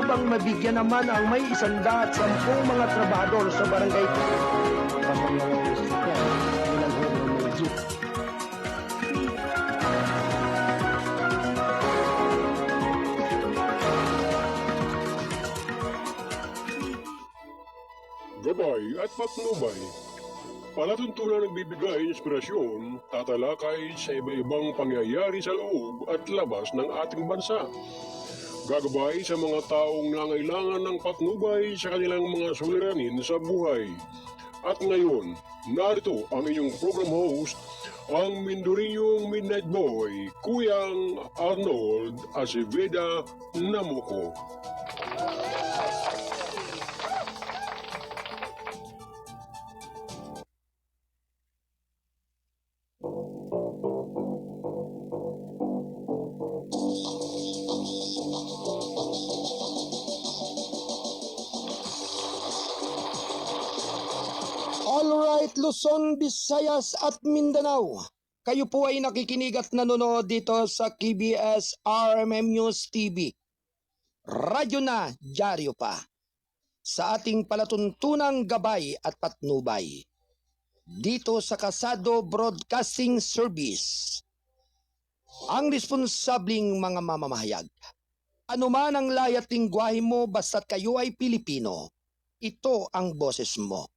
habang mabigyan naman ang may 110 mga trabahador sa barangay. Gabay at patnubay. Palatuntunan nagbibigay inspirasyon, tatalakay sa iba-ibang pangyayari sa loob at labas ng ating bansa. Gagabay sa mga taong nangailangan ng patnubay sa kanilang mga suliranin sa buhay. At ngayon, narito ang inyong program host, ang Mindurinyong Midnight Boy, Kuyang Arnold Aceveda Namuko. Alright, Luzon, Visayas at Mindanao. Kayo po ay nakikinig at nanonood dito sa KBS RMM News TV. Radyo na, dyaryo pa. Sa ating palatuntunang gabay at patnubay. Dito sa Kasado Broadcasting Service. Ang responsabling mga mamamahayag. Ano man ang layat lingwahe mo basta't kayo ay Pilipino. Ito ang boses mo.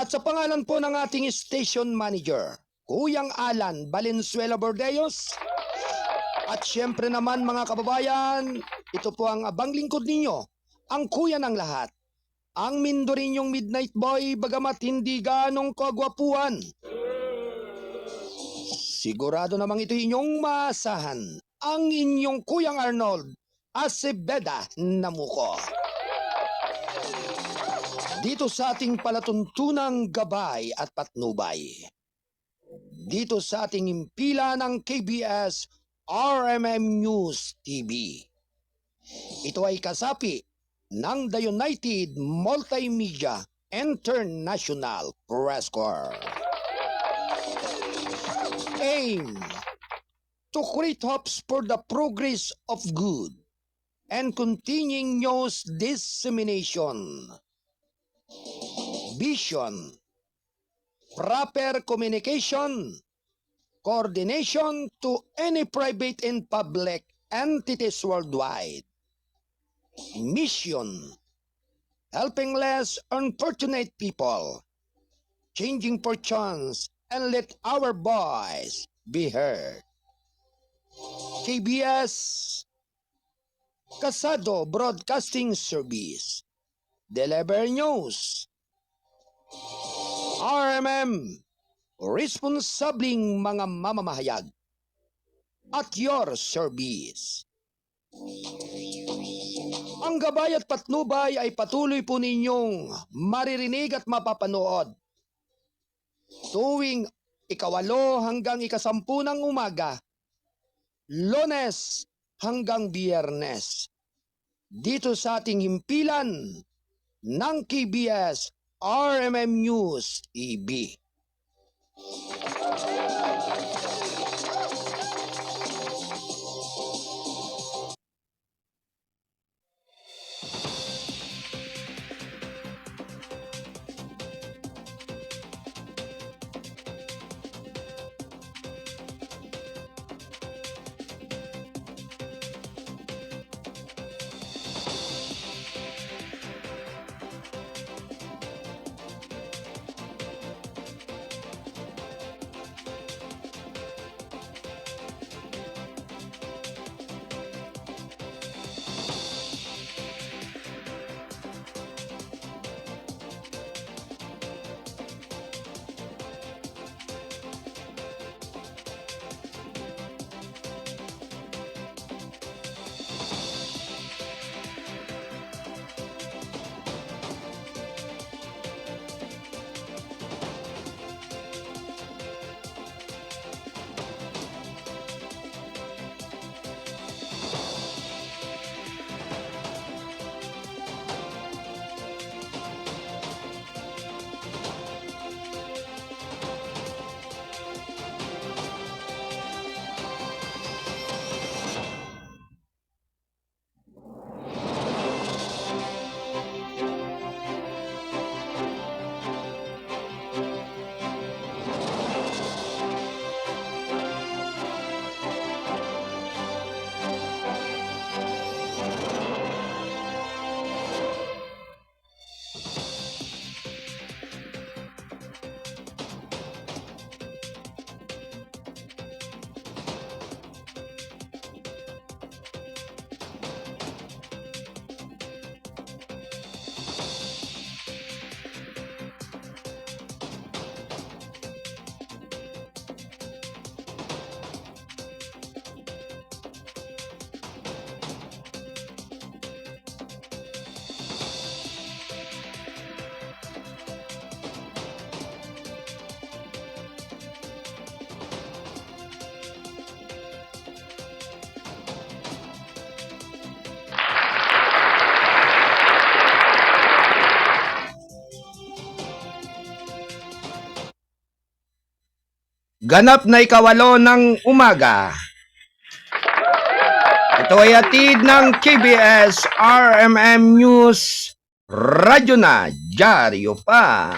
At sa pangalan po ng ating station manager, Kuyang Alan Valenzuela Bordeos. At syempre naman mga kababayan, ito po ang abang lingkod ninyo, ang kuya ng lahat. Ang Mindurinyong Midnight Boy bagamat hindi ganong kagwapuan. Sigurado namang ito inyong maasahan, ang inyong Kuyang Arnold Aceveda Namuko. Dito sa ating palatuntunang gabay at patnubay. Dito sa ating impila ng KBS RMM News TV. Ito ay kasapi ng The United Multimedia International Press Corps. Aim to create hopes for the progress of good and continuing news dissemination. Vision, proper communication, coordination to any private and public entities worldwide. Mission, helping less unfortunate people, changing fortunes, and let our voice be heard. KBS, Kasado Broadcasting Service. Deliver news. RMM, responsabling mga mamamahayag. At your service. Ang gabay at patnubay ay patuloy po ninyong maririnig at mapapanood. Tuwing 8 hanggang 10 ng umaga, Lunes hanggang Biyernes. Dito sa ating himpilan ng KBS RMM News TV. Ganap na ikawalo ng umaga. Ito ay hatid ng KBS RMM News, Radyo na, Dyaryo pa.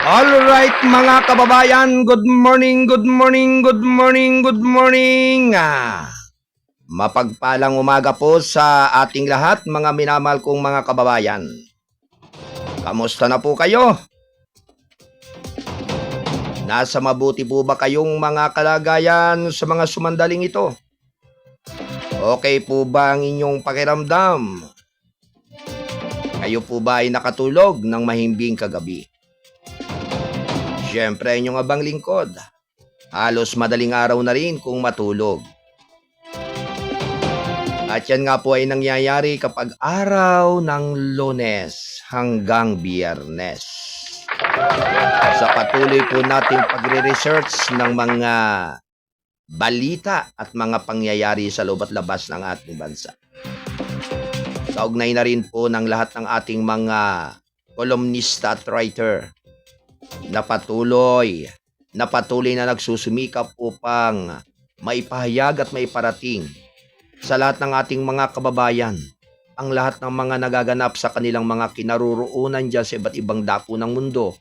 Alright mga kababayan, good morning, good morning, good morning, good morning. Mapagpalang umaga po sa ating lahat mga minamahal kong mga kababayan. Kamusta na po kayo? Nasa mabuti po ba kayong mga kalagayan sa mga sumandaling ito? Okay po ba ang inyong pakiramdam? Kayo po ba ay nakatulog ng mahimbing kagabi? Siyempre, inyong abang lingkod. Halos madaling araw na rin kung matulog. At yan nga po ay nangyayari kapag araw ng Lunes hanggang Biyernes. Sa patuloy po nating pagre-research ng mga balita at mga pangyayari sa loob at labas ng ating bansa. Kaugnay na rin po ng lahat ng ating mga kolumnista at writer na patuloy na nagsusumikap upang maipahayag at maiparating sa lahat ng ating mga kababayan ang lahat ng mga nagaganap sa kanilang mga kinaroroonan dyan sa iba't ibang dako ng mundo,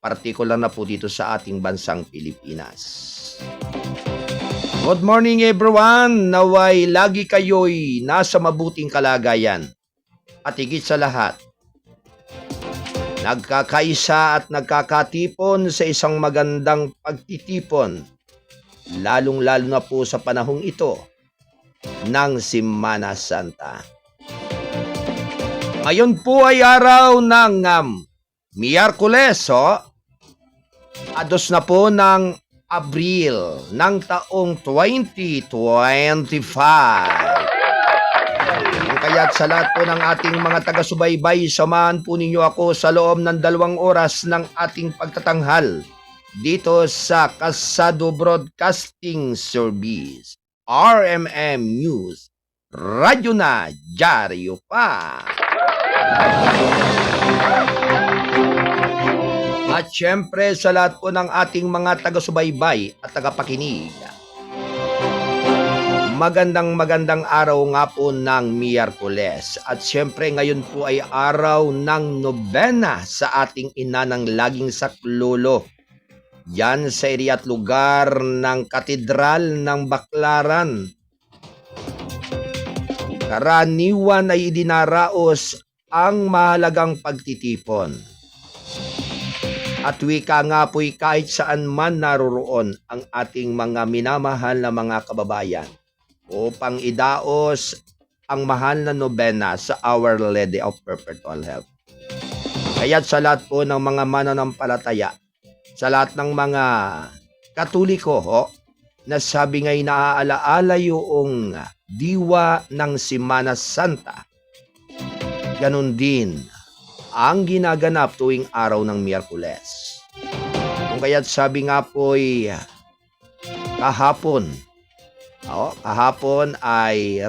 partikular na po dito sa ating bansang Pilipinas. Good morning everyone, naway lagi kayo'y nasa mabuting kalagayan at higit sa lahat, nagkakaisa at nagkakatipon sa isang magandang pagtitipon, lalong-lalo na po sa panahong ito ng Semana Santa. Ngayon po ay araw ng Miyerkules, ados na po ng Abril ng taong 2025. Kaya't sa lahat po ng ating mga taga-subaybay, samahan po ninyo ako sa loob ng 2 oras ng ating pagtatanghal dito sa Kasado Broadcasting Service, RMM News, Radyo na, Dyaryo pa. At syempre sa lahat po ng ating mga taga-subaybay at tagapakinig, magandang araw nga po ng Miyerkules. At syempre ngayon po ay araw ng nobena sa ating ina ng laging saklolo. Yan sa area at lugar ng Katedral ng Baclaran. Karaniwan ay idinaraos ang mahalagang pagtitipon. At wika nga po'y kahit saan man naroroon ang ating mga minamahal na mga kababayan upang idaos ang mahal na nobena sa Our Lady of Perpetual Help. Kaya't sa lahat po ng mga mananampalataya, sa lahat ng mga Katoliko, na sabi nga'y naaalaala yung diwa ng Semana Santa, ganun din ang ginaganap tuwing araw ng Miyerkules. Kung kaya't sabi nga po'y kahapon ay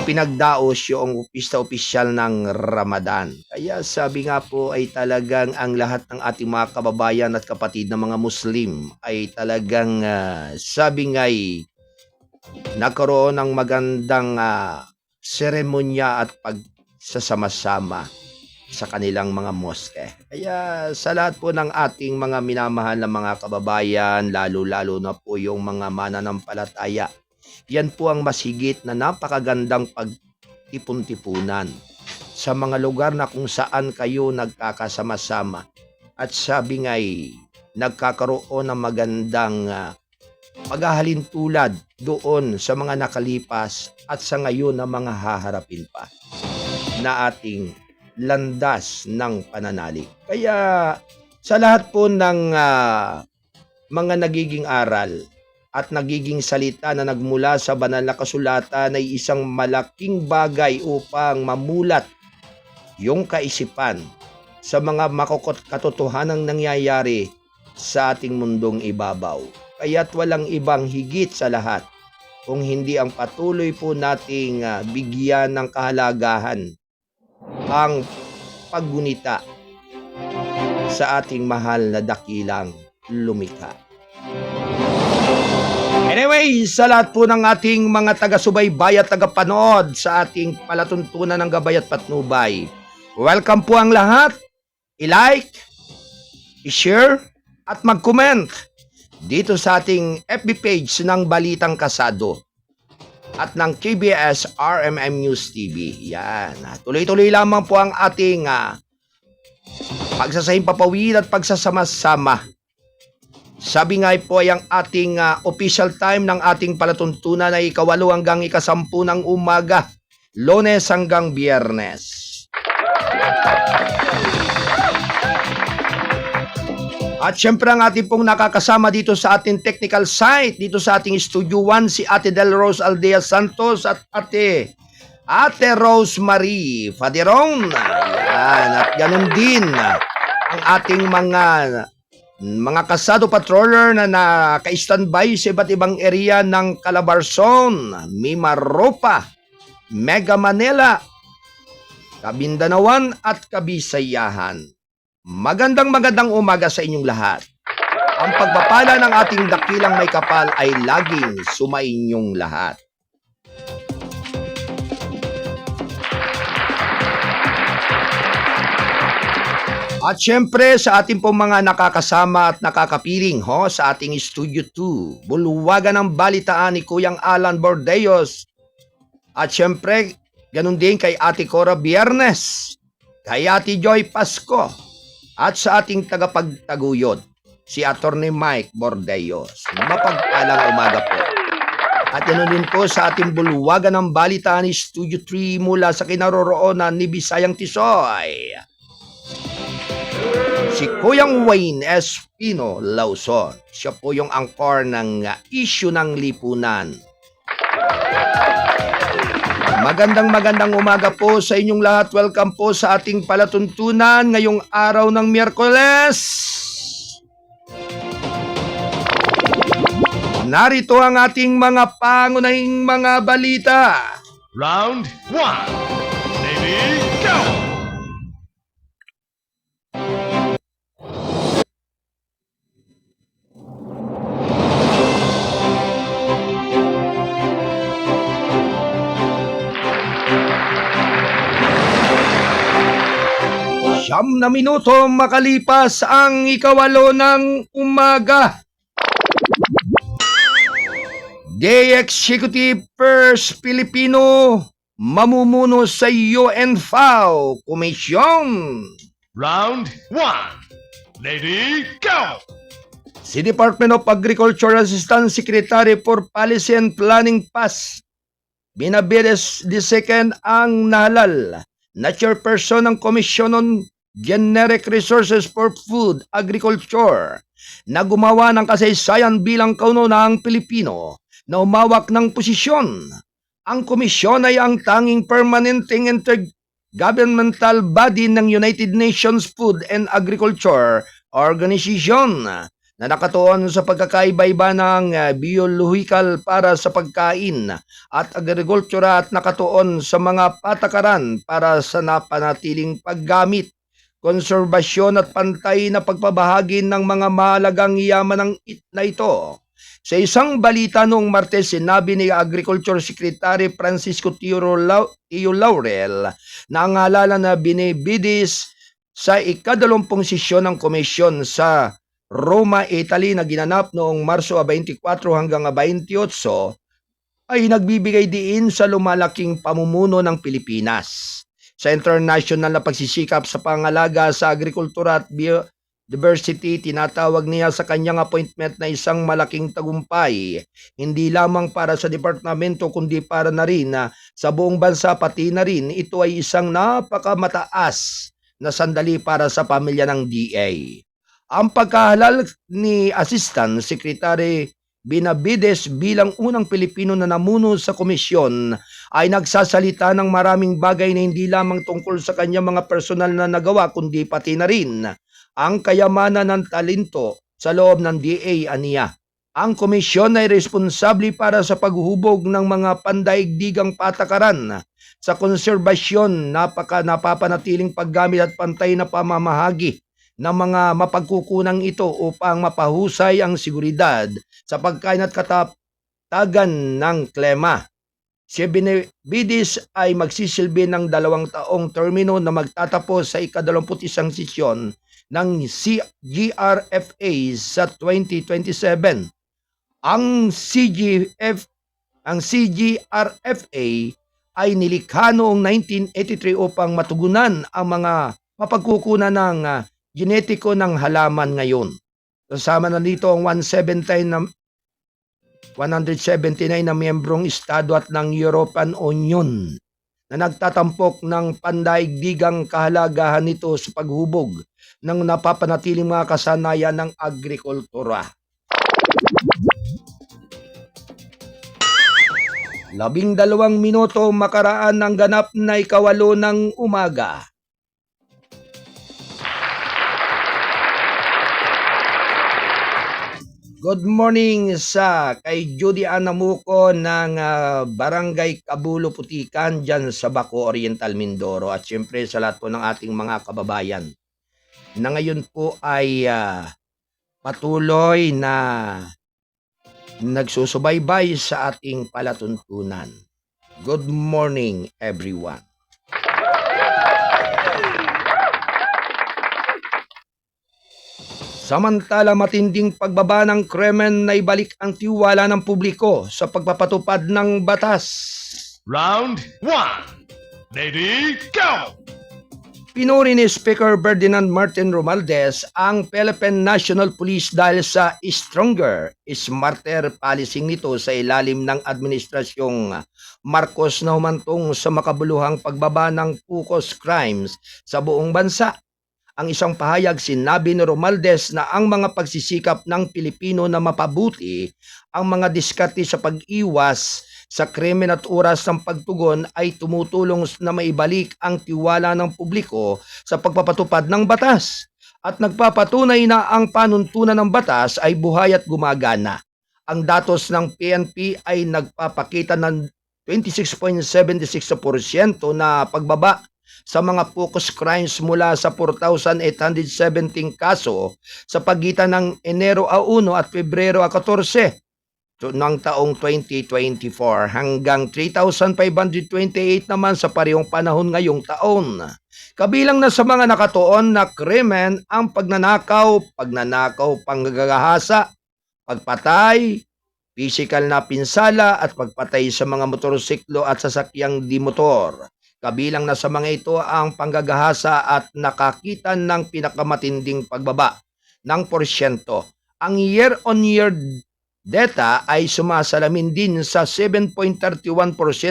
pinagdaos yung opisyal ng Ramadan. Kaya sabi nga po ay talagang ang lahat ng ating mga kababayan at kapatid na mga Muslim ay talagang sabi nga'y nagkaroon ng magandang seremonya at pagsasama-sama sa kanilang mga moske. Kaya sa lahat po ng ating mga minamahal na mga kababayan, lalo-lalo na po yung mga mananampalataya, yan po ang masigit na napakagandang pagtipon-tipunan sa mga lugar na kung saan kayo nagkakasama-sama. At sabi nga'y nagkakaroon ng magandang paghahalin tulad doon sa mga nakalipas at sa ngayon na mga haharapin pa na ating landas ng pananalig. Kaya sa lahat po ng mga nagiging aral at nagiging salita na nagmula sa banal na kasulatan ay isang malaking bagay upang mamulat yung kaisipan sa mga katotohanang nangyayari sa ating mundong ibabaw. Kaya't walang ibang higit sa lahat kung hindi ang patuloy po nating bigyan ng kahalagahan ang paggunita sa ating mahal na dakilang lumikha. Anyway, sa lahat po ng ating mga taga-subaybay at taga-panood sa ating palatuntunan ng Gabay at Patnubay, welcome po ang lahat. I-like, i-share, at mag-comment dito sa ating FB page ng Balitang Kasado at ng KBS RMM News TV. Yan. Tuloy-tuloy lamang po ang ating pagsasahimpapawid at pagsasama-sama. Sabi nga po ay ang ating official time ng ating palatuntunan ay 8 hanggang 10 ng umaga, Lunes hanggang Biyernes. At syempre ang ating pong nakakasama dito sa ating technical site, dito sa ating Studio 1, si Ate Del Rose Aldea Santos at Ate Rosemary Faderon. Yan. At ganun din ang ating mga kasado patroller na naka-standby sa iba't ibang area ng Calabarzon, Mimaropa, Mega Manila, Kabindanawan at Kabisayahan. Magandang umaga sa inyong lahat. Ang pagpapala ng ating dakilang may kapal ay laging sumainyong lahat. At syempre sa ating pong mga nakakasama at nakakapiling sa ating Studio 2, bulwagan ng balitaan ni Kuyang Alan Bordeos. At syempre, ganun din kay Ate Cora Biernes, kay Ate Joy Pasko, at sa ating tagapagtaguyod, si Attorney Mike Bordeos. Mapagpalang umaga po. At ganoon din po sa ating bulwagan ng balitaan ni Studio 3 mula sa kinaroroonan ni Bisayang Tisoy, si Kuyang Wayne Espino Lawson. Siya po yung angkor ng issue ng lipunan. Magandang umaga po sa inyong lahat. Welcome po sa ating palatuntunan ngayong araw ng Miyerkules. Narito ang ating mga pangunahing mga balita. Round 1. Lady, go! Siyam na minuto makalipas ang 8 ng umaga. The Executive First Filipino mamumuno sa UNFAO Komisyon. Round 1. Lady, go! Si Department of Agriculture Assistant Secretary for Policy and Planning PAS Benavides II ang nahalal na chairperson ng Commission on Generic Resources for Food Agriculture na gumawa ng kasaysayan bilang kaunahang Pilipino na umawak ng posisyon. Ang komisyon ay ang tanging permanenteng intergovernmental body ng United Nations Food and Agriculture Organization na nakatuon sa pagkakaiba-iba ng biolohikal para sa pagkain at agrikultura at nakatuon sa mga patakaran para sa napanatiling paggamit, konserbasyon at pantay na pagpabahagi ng mga mahalagang yaman na ito. Sa isang balita noong Martes, sinabi ni Agriculture Secretary Francisco Tio Laurel na ang halalan na Benavides sa ika-20 sesyon ng komisyon sa Roma, Italy na ginanap noong Marso 24 hanggang 28 ay nagbibigay diin sa lumalaking pamumuno ng Pilipinas sa international na pagsisikap sa pangalaga sa agrikultura at Diversity, tinatawag niya sa kanyang appointment na isang malaking tagumpay, hindi lamang para sa departamento kundi para na rin sa buong bansa, pati na rin ito ay isang napakamataas na sandali para sa pamilya ng DA. Ang pagkahalal ni Assistant Secretary Benavides bilang unang Pilipino na namuno sa komisyon ay nagsasalita ng maraming bagay na hindi lamang tungkol sa kanyang mga personal na nagawa kundi pati na rin ang kayamanan ng talento sa loob ng DA aniya. Ang komisyon ay responsable para sa paghuhubog ng mga pandaigdigang patakaran sa konserbasyon, napapanatiling paggamit at pantay na pamamahagi ng mga mapagkukunang ito upang mapahusay ang seguridad sa pagkain at katatagan ng klima. Si Benavides ay magsisilbi ng 2 taong termino na magtatapos sa ika-21 sesyon ng GRFA sa 2027. Ang CGRFA ay nilikha noong 1983 upang matugunan ang mga mapagkukunan ng genetiko ng halaman ngayon. Kasama na dito ang 179 na miyembrong estado at ng European Union na nagtatampok ng pandaigdigang kahalagahan nito sa paghubog ng napapanatiling mga kasanayan ng agrikultura. 12 minuto makaraan ng ganap na 8 ng umaga. Good morning sa kay Judy Anamuco ng Barangay Kabulo Putikan dyan sa Baco Oriental, Mindoro, at syempre sa lahat po ng ating mga kababayan na ngayon po ay patuloy na nagsusubaybay sa ating palatuntunan. Good morning, everyone. Samantala, matinding pagbaba ng krimen na ibalik ang tiwala ng publiko sa pagpapatupad ng batas. Round 1. Lady, go! Pinuri ni Speaker Ferdinand Martin Romualdez ang Philippine National Police dahil sa stronger, smarter policy nito sa ilalim ng administrasyong Marcos na humantong sa makabuluhang pagbaba ng focus crimes sa buong bansa. Ang isang pahayag, sinabi ni Romualdez na ang mga pagsisikap ng Pilipino na mapabuti ang mga diskarte sa pag-iwas sa krimen at oras ng pagtugon ay tumutulong na maibalik ang tiwala ng publiko sa pagpapatupad ng batas at nagpapatunay na ang panuntunan ng batas ay buhay at gumagana. Ang datos ng PNP ay nagpapakita ng 26.76% na pagbaba sa mga focus crimes mula sa 4,817 kaso sa pagitan ng Enero 1 at Pebrero 14 ng taong 2024 hanggang 3,528 naman sa parehong panahon ngayong taon. Kabilang na sa mga nakatuon na krimen ang pagnanakaw, panggagahasa, pagpatay, pisikal na pinsala at pagpatay sa mga motorsiklo at sasakyang di motor. Kabilang na sa mga ito ang panggagahasa at nakakita ng pinakamatinding pagbaba ng porsyento. Ang year-on-year data ay sumasalamin din sa 7.31%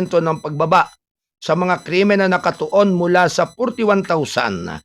ng pagbaba sa mga krimen na nakatuon mula sa 41,717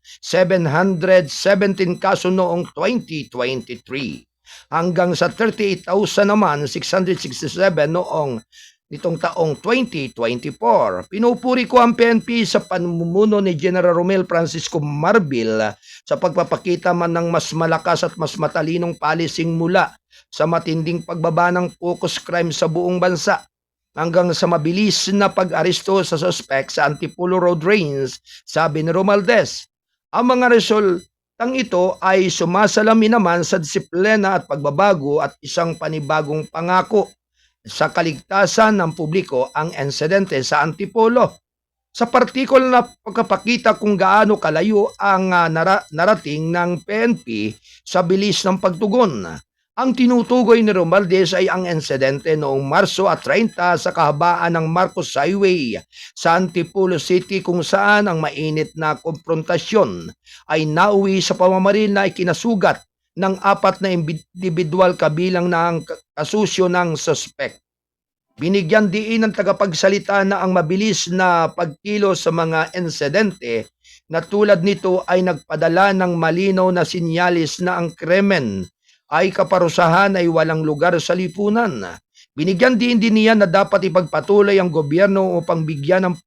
kaso noong 2023 hanggang sa 38,667 naman 667 noong nitong taong 2024. Pinupuri ko ang PNP sa pamumuno ni General Romel Francisco Marbil sa pagpapakita man ng mas malakas at mas matalinong policing mula sa matinding pagbaba ng focus crime sa buong bansa hanggang sa mabilis na pag-aresto sa suspect sa Antipolo Road Range, sabi ni Romualdez. Ang mga resultang ito ay sumasalamin naman sa disiplina at pagbabago at isang panibagong pangako sa kaligtasan ng publiko ang insidente sa Antipolo. Sa partikular na pagkapakita kung gaano kalayo ang narating ng PNP sa bilis ng pagtugon. Ang tinutukoy ni Romualdez ay ang insidente noong Marso 30 sa kahabaan ng Marcos Highway sa Antipolo City kung saan ang mainit na konfrontasyon ay nauwi sa pamamaril na ikinasugat ng 4 na individual kabilang na ang kasusyo ng suspect. Binigyan diin ng tagapagsalita na ang mabilis na pagkilos sa mga insidente na tulad nito ay nagpadala ng malinaw na sinyalis na ang krimen ay kaparusahan ay walang lugar sa lipunan. Binigyan din niya na dapat ipagpatuloy ang gobyerno upang bigyan ng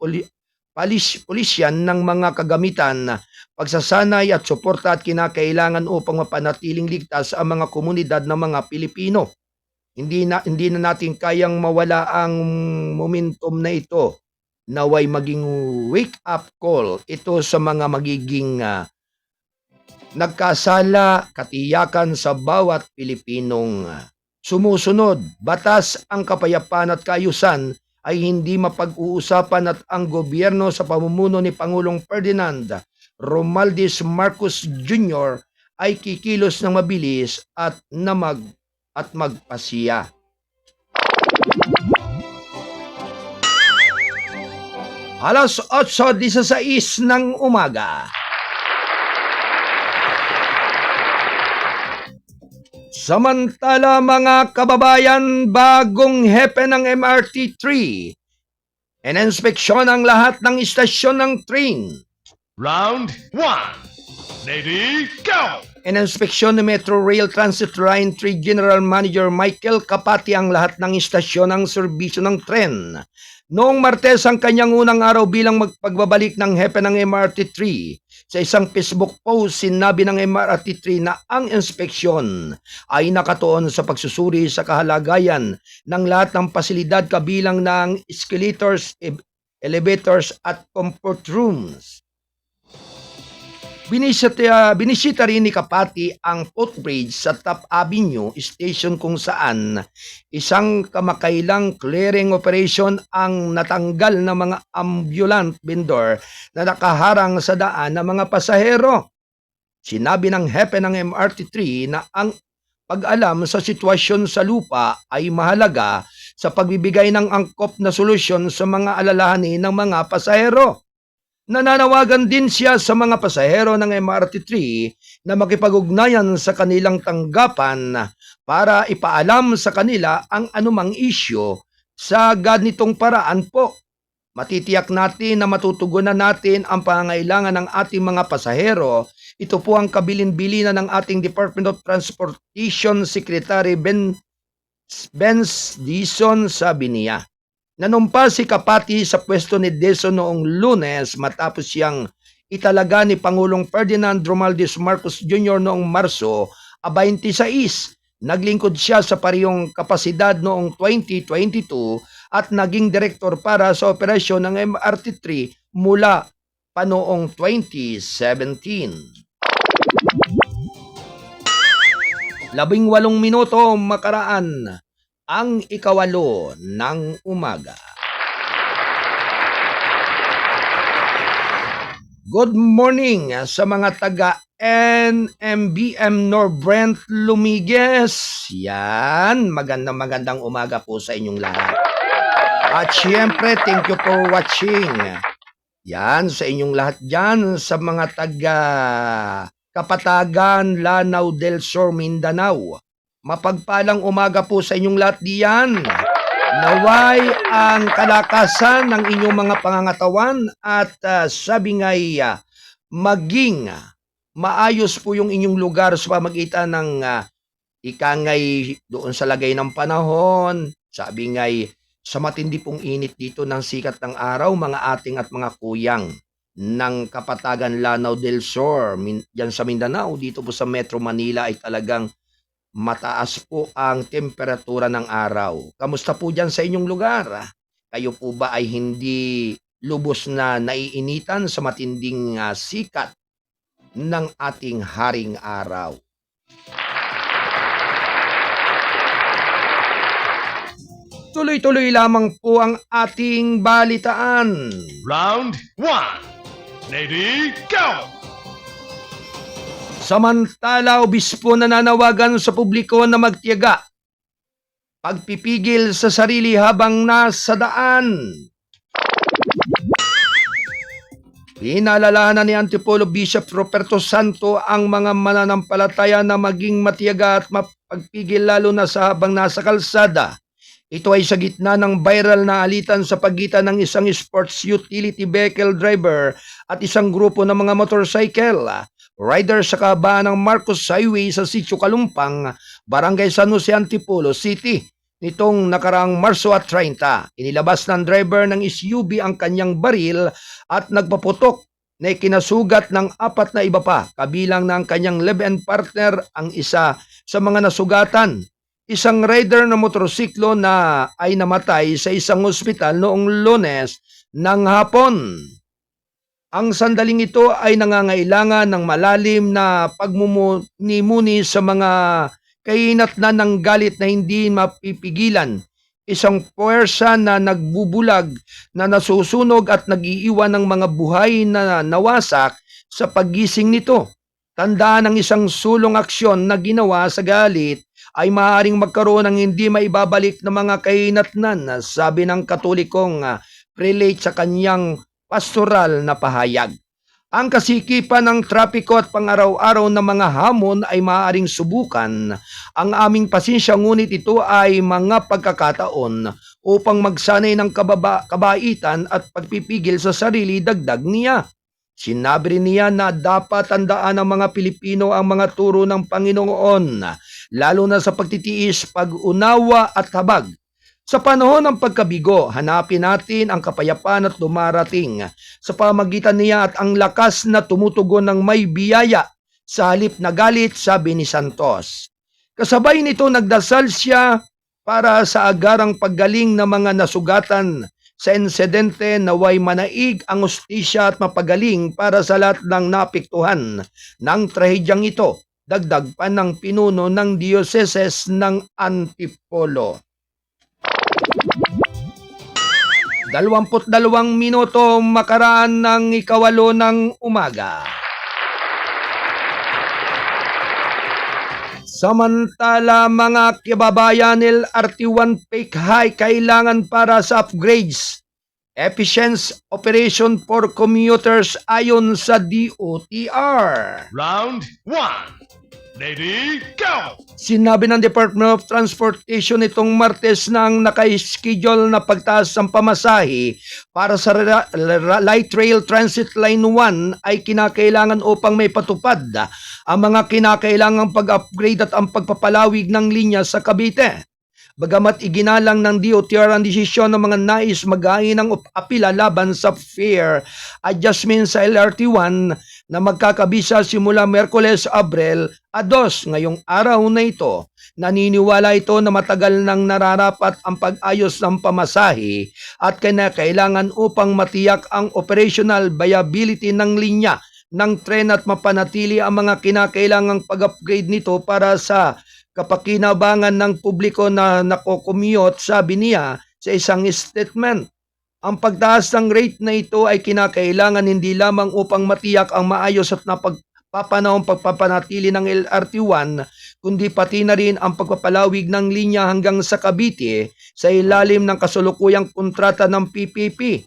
pulisyan ng mga kagamitan, pagsasanay at suporta at kinakailangan upang mapanatiling ligtas ang mga komunidad ng mga Pilipino. Hindi na natin kayang mawala ang momentum na ito. Naway maging wake-up call ito sa mga magiging nagkasala, katiyakan sa bawat Pilipinong sumusunod. Batas, ang kapayapaan at kaayusan ay hindi mapag-uusapan at ang gobyerno sa pamumuno ni Pangulong Ferdinand Romualdez Marcos Jr. ay kikilos ng mabilis at magpasiya. Alas 8:16 ng umaga. Samantala mga kababayan, bagong hepe ng MRT3, ininspeksyon ang lahat ng istasyon ng train. Round 1. Ready, go! Ininspeksyon ni Metro Rail Transit Line 3 General Manager Michael Kapati ang lahat ng istasyon ng serbisyo ng tren. Noong Martes ang kanyang unang araw bilang magpagbabalik ng hepe ng MRT3, sa isang Facebook post sinabi ng MRT3 na ang inspeksyon ay nakatuon sa pagsusuri sa kahalagayan ng lahat ng pasilidad kabilang ng escalators, elevators at comfort rooms. Binisita rin ni Kapati ang footbridge sa Top Avenue Station kung saan isang kamakailang clearing operation ang natanggal ng mga ambulant vendor na nakaharang sa daan ng mga pasahero. Sinabi ng hepe ng MRT3 na ang pag-alam sa sitwasyon sa lupa ay mahalaga sa pagbibigay ng angkop na solusyon sa mga alalahanin ng mga pasahero. Nananawagan din siya sa mga pasahero ng MRT3 na makipag-ugnayan sa kanilang tanggapan para ipaalam sa kanila ang anumang isyu sa ganitong paraan po. Matitiyak natin na matutugunan natin ang pangangailangan ng ating mga pasahero. Ito po ang kabilin-bilinan ng ating Department of Transportation Secretary Benz Dizon, sabi niya. Nanumpa si Kapati sa pwesto ni Dizon noong Lunes matapos siyang italaga ni Pangulong Ferdinand Romualdez Marcos Jr. noong Marso 26. Naglingkod siya sa parehong kapasidad noong 2022 at naging direktor para sa operasyon ng MRT3 mula pa noong 2017. 18 minuto makaraan ang 8 ng umaga. Good morning sa mga taga NMBM Norbrent Lumigues. Yan, magandang umaga po sa inyong lahat. At syempre, thank you for watching. Yan, sa inyong lahat dyan, sa mga taga Kapatagan, Lanao del Sur, Mindanao. Mapagpalang umaga po sa inyong lahat diyan. Naway ang kalakasan ng inyong mga pangangatawan at sabi nga'y maging maayos po yung inyong lugar sa pamagitan ng ikangay doon sa lagay ng panahon. Sabi nga'y sa matindi pong init dito ng sikat ng araw, mga ating at mga kuyang ng Kapatagan, Lanao del Sur, dyan sa Mindanao, dito po sa Metro Manila ay talagang mataas po ang temperatura ng araw. Kamusta po dyan sa inyong lugar? Kayo po ba ay hindi lubos na naiinitan sa matinding sikat ng ating haring araw? Tuloy-tuloy lamang po ang ating balitaan. Round 1. Ready, go! Samantala, obispo nananawagan sa publiko na magtiyaga. Pagpipigil sa sarili habang nasa daan. Pinaalalahanan ni Antipolo Bishop Roberto Santo ang mga mananampalataya na maging matiyaga at mapagpigil lalo na sa habang nasa kalsada. Ito ay sa gitna ng viral na alitan sa pagitan ng isang sports utility vehicle driver at isang grupo ng mga motorcycle rider sa kahabaan ng Marcos Highway sa Sitio Kalumpang, Barangay San Jose, Antipolo City. Nitong nakaraang Marso at 30, inilabas ng driver ng SUV ang kanyang baril at nagpaputok na ikinasugat ng 4 na iba pa, kabilang ng kanyang live-in partner ang isa sa mga nasugatan. Isang rider na motorsiklo na ay namatay sa isang ospital noong Lunes ng hapon. Ang sandaling ito ay nangangailangan ng malalim na pagmumuni-muni sa mga kahinatnan ng galit na hindi mapipigilan. Isang puwersa na nagbubulag na nasusunog at nag-iiwan ng mga buhay na nawasak sa paggising nito. Tandaan ng isang sulong aksyon na ginawa sa galit ay maaaring magkaroon ng hindi maibabalik na mga kahinatnan, sabi ng Katolikong prelate sa kanyang pastoral na pahayag. Ang kasikipan ng trapiko at pang-araw-araw na mga hamon ay maaaring subukan ang aming pasensya, ngunit ito ay mga pagkakataon upang magsanay ng kabaitan at pagpipigil sa sarili, dagdag niya. Sinabi rin niya na dapat tandaan ng mga Pilipino ang mga turo ng Panginoon, lalo na sa pagtitiis, pag-unawa at habag. Sa panahon ng pagkabigo, hanapin natin ang kapayapaan at dumarating sa pamagitan niya at ang lakas na tumutugon ng may biyaya sa halip na galit, sabi ni Santos. Kasabay nito, nagdasal siya para sa agarang paggaling ng mga nasugatan sa insidente, naway manaig ang hustisya at mapagaling para sa lahat ng napiktuhan ng trahedyang ito, dagdag pa ng pinuno ng Dioceses ng Antipolo. 22 minuto makaraan ng 8 ng umaga. Samantala, mga kababayan, LRT1 fake high kailangan para sa upgrades. Efficient operation for commuters ayon sa DOTR. Round 1. Ready, go! Sinabi ng Department of Transportation itong Martes na ang naka-schedule na pagtaas ng pamasahe para sa Light Rail Transit Line 1 ay kinakailangan upang may patupad ang mga kinakailangang pag-upgrade at ang pagpapalawig ng linya sa Cavite. Bagamat iginalang ng DOTR ang desisyon ng mga nais maghain ng apila laban sa fare adjustment sa LRT1 na magkakabisa simula Miyerkules, Abril 2 ngayong araw na ito, naniniwala ito na matagal nang nararapat ang pag-ayos ng pamasahe at kinakailangan upang matiyak ang operational viability ng linya ng tren at mapanatili ang mga kinakailangang pag-upgrade nito para sa kapakinabangan ng publiko na nakocommute, sabi niya sa isang statement. Ang pagtaas ng rate na ito ay kinakailangan hindi lamang upang matiyak ang maayos at napagpapanahong pagpapanatili ng LRT1, kundi pati na rin ang pagpapalawig ng linya hanggang sa Cavite sa ilalim ng kasulukuyang kontrata ng PPP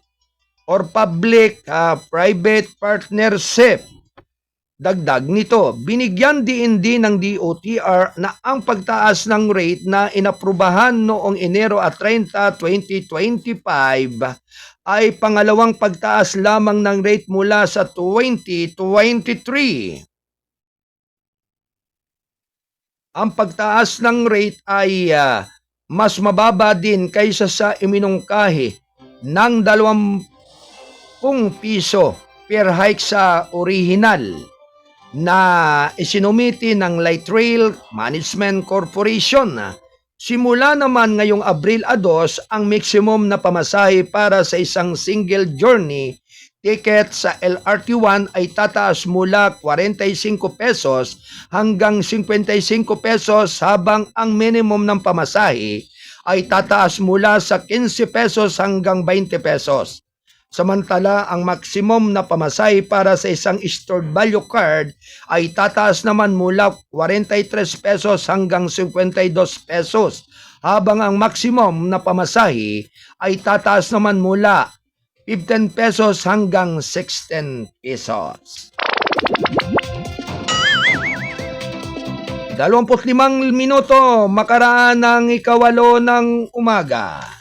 or Public-Private Partnership. Dagdag nito, binigyan din ng DOTR na ang pagtaas ng rate na inaprubahan noong Enero 30, 2025 ay pangalawang pagtaas lamang ng rate mula sa 2023. Ang pagtaas ng rate ay mas mababa din kaysa sa iminungkahi ng 20 piso per hike sa orihinal na isinumiti ng Light Rail Management Corporation. Simula naman ngayong Abril 2, ang maximum na pamasahe para sa isang single journey ticket sa LRT1 ay tataas mula 45 pesos hanggang 55 pesos, habang ang minimum ng pamasahe ay tataas mula sa 15 pesos hanggang 20 pesos. Samantala, ang maximum na pamasahe para sa isang stored value card ay tataas naman mula 43 pesos hanggang 52 pesos, habang ang maximum na pamasahe ay tataas naman mula 15 pesos hanggang 16 pesos. 25 minuto makaraan ng 8 ng umaga.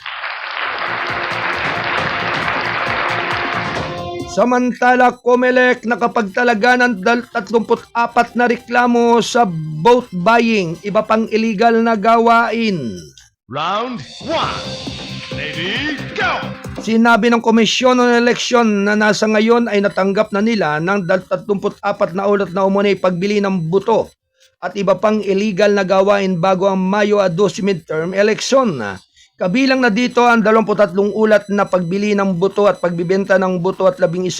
Samantala, COMELEC nakapagtalaga ng 34 na reklamo sa vote buying, iba pang illegal na gawain. Round 1. Ready, go! Sinabi ng Komisyon ng Eleksyon na nasa ngayon ay natanggap na nila ng 34 na ulat na umunay pagbili ng buto at iba pang illegal na gawain bago ang Mayo 12 midterm election. Kabilang na dito ang 23 ulat na pagbili ng buto at pagbibenta ng buto at 11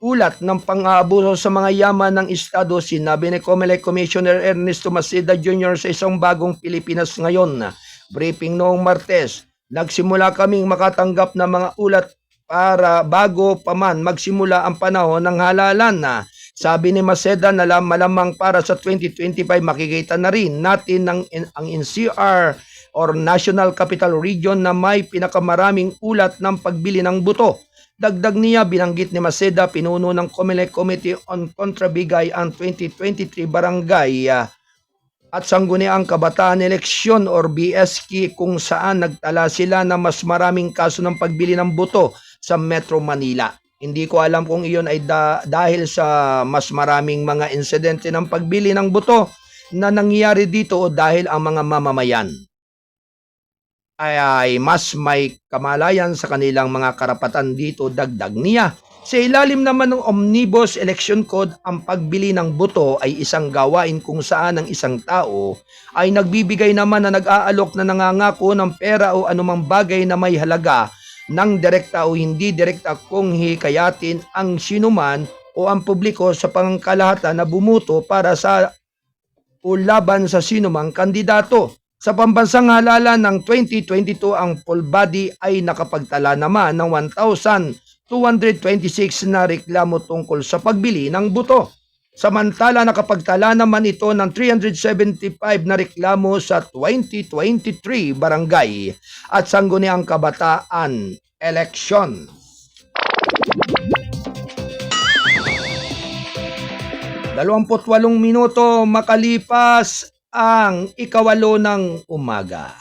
ulat ng pang-aabuso sa mga yaman ng Estado, sinabi ni COMELEC Commissioner Ernesto Maceda Jr. sa isang bagong Pilipinas ngayon. Briefing noong Martes, nagsimula kaming makatanggap ng mga ulat para bago pa man magsimula ang panahon ng halalan na. Sabi ni Maceda na malamang para sa 2025 makikita na rin natin ang NCR or National Capital Region na may pinakamaraming ulat ng pagbili ng buto. Dagdag niya, binanggit ni Maceda, pinuno ng COMELEC Committee on Kontrabigay ang 2023 barangay at sangguniang kabataan eleksyon or BSK kung saan nagtala sila na mas maraming kaso ng pagbili ng buto sa Metro Manila. Hindi ko alam kung iyon ay dahil sa mas maraming mga insidente ng pagbili ng buto na nangyayari dito o dahil ang mga mamamayan ay mas may kamalayan sa kanilang mga karapatan dito, dagdag niya. Sa ilalim naman ng Omnibus Election Code, ang pagbili ng buto ay isang gawain kung saan ang isang tao ay nagbibigay naman na nag-aalok na nangangako ng pera o anumang bagay na may halaga ng direkta o hindi direkta kung hikayatin ang sinuman o ang publiko sa pangkalahatan na bumuto para sa o laban sa sinumang kandidato. Sa pambansang halalan ng 2022, ang full body ay nakapagtala naman ng 1,226 na reklamo tungkol sa pagbili ng buto. Samantala, nakapagtala naman ito ng 375 na reklamo sa 2023 barangay at sangguniang kabataan election. Dalawamputwalong minuto makalipas ang 8 ng umaga.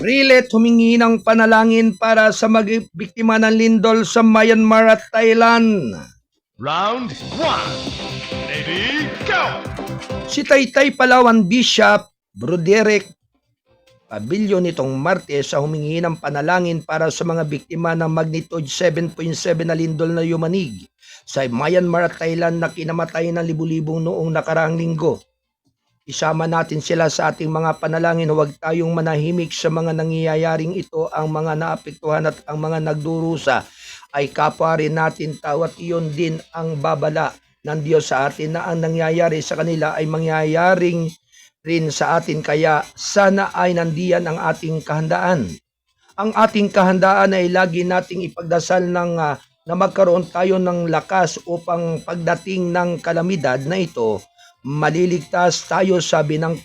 Rilet humingi ng panalangin para sa biktima ng lindol sa Myanmar at Thailand. Round 1. Ready, go! Si Taytay Palawan Bishop Broderick Pabilo nitong Martes sa humingi ng panalangin para sa mga biktima ng magnitude 7.7 na lindol na yumanig sa Myanmar at Thailand na kinamatay ng libu-libong noong nakaraang linggo. Isama natin sila sa ating mga panalangin. Huwag tayong manahimik sa mga nangyayaring ito. Ang mga naapektuhan at ang mga nagdurusa ay kapwa rin natin tao at iyon din ang babala ng Diyos sa atin na ang nangyayari sa kanila ay mangyayaring rin sa atin. Kaya sana ay nandiyan ang ating kahandaan. Ang ating kahandaan ay lagi nating ipagdasal na magkaroon tayo ng lakas upang pagdating ng kalamidad na ito, maliligtas tayo, sabi ng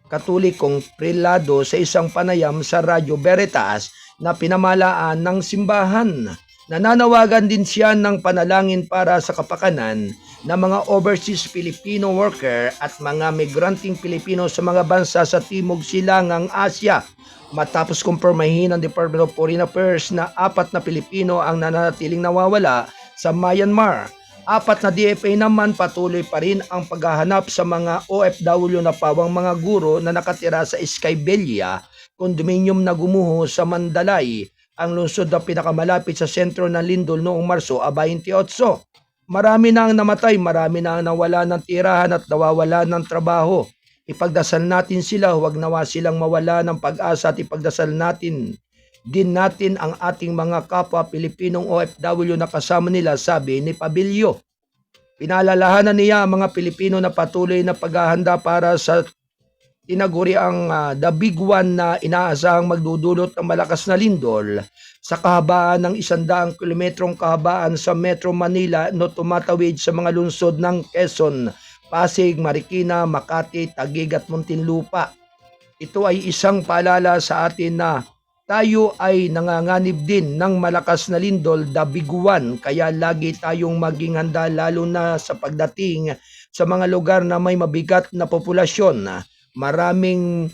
Katolikong prelado sa isang panayam sa Radyo Veritas na pinamalaan ng simbahan. Nananawagan din siya ng panalangin para sa kapakanan ng mga overseas Filipino worker at mga migranteng Pilipino sa mga bansa sa Timog Silangang Asya. Matapos kumpirmahin ng Department of Foreign Affairs na 4 na Pilipino ang nananatiling nawawala sa Myanmar. 4 na DFA naman patuloy pa rin ang paghahanap sa mga OFW na pawang mga guro na nakatira sa Skybelia, kondominium na gumuho sa Mandalay ang lungsod na pinakamalapit sa sentro ng lindol noong Marso 28. Marami na ang namatay, marami na ang nawala ng tirahan at nawawala ng trabaho. Ipagdasal natin sila, huwag nawa silang mawala ng pag-asa at ipagdasal natin din natin ang ating mga kapwa Pilipinong OFW na kasama nila, sabi ni Pabilio. Pinalalahanan niya ang mga Pilipino na patuloy na paghahanda para sa tinaguriang The Big One na inaasahang magdudulot ng malakas na lindol sa kahabaan ng 100 kilometrong kahabaan sa Metro Manila no tumatawid sa mga lungsod ng Quezon, Pasig, Marikina, Makati, Taguig at Muntinlupa. Ito ay isang paalala sa atin na tayo ay nanganganib din ng malakas na lindol, The Big One, kaya lagi tayong maging handa lalo na sa pagdating sa mga lugar na may mabigat na populasyon. Maraming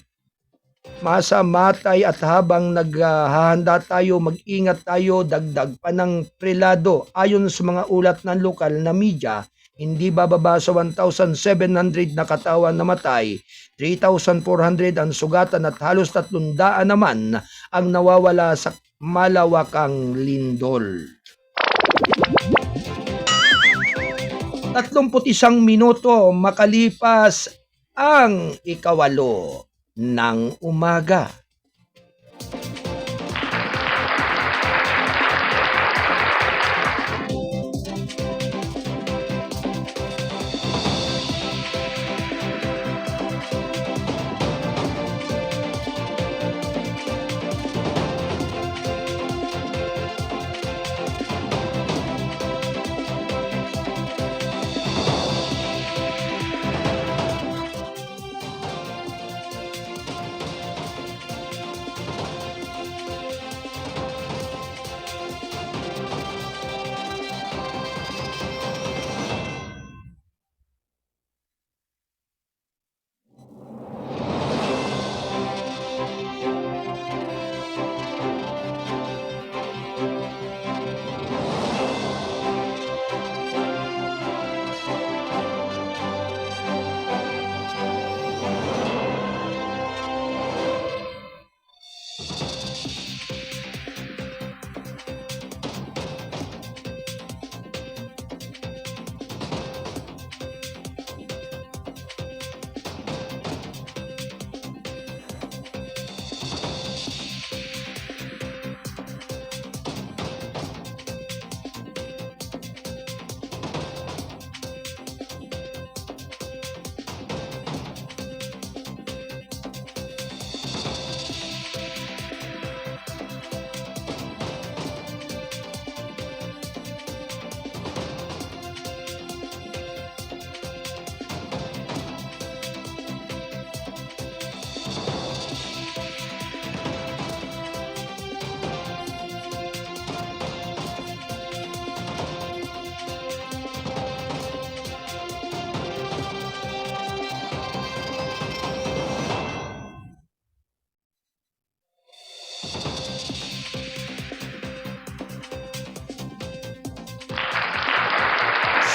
masamatay at habang naghahanda tayo, mag-ingat tayo, dagdag pa ng prelado. Ayon sa mga ulat ng lokal na media, hindi bababa sa 1,700 na katawan namatay, 3,400 ang sugatan at halos 300 naman ang nawawala sa malawakang lindol. 31 minuto makalipas ang 8 ng umaga.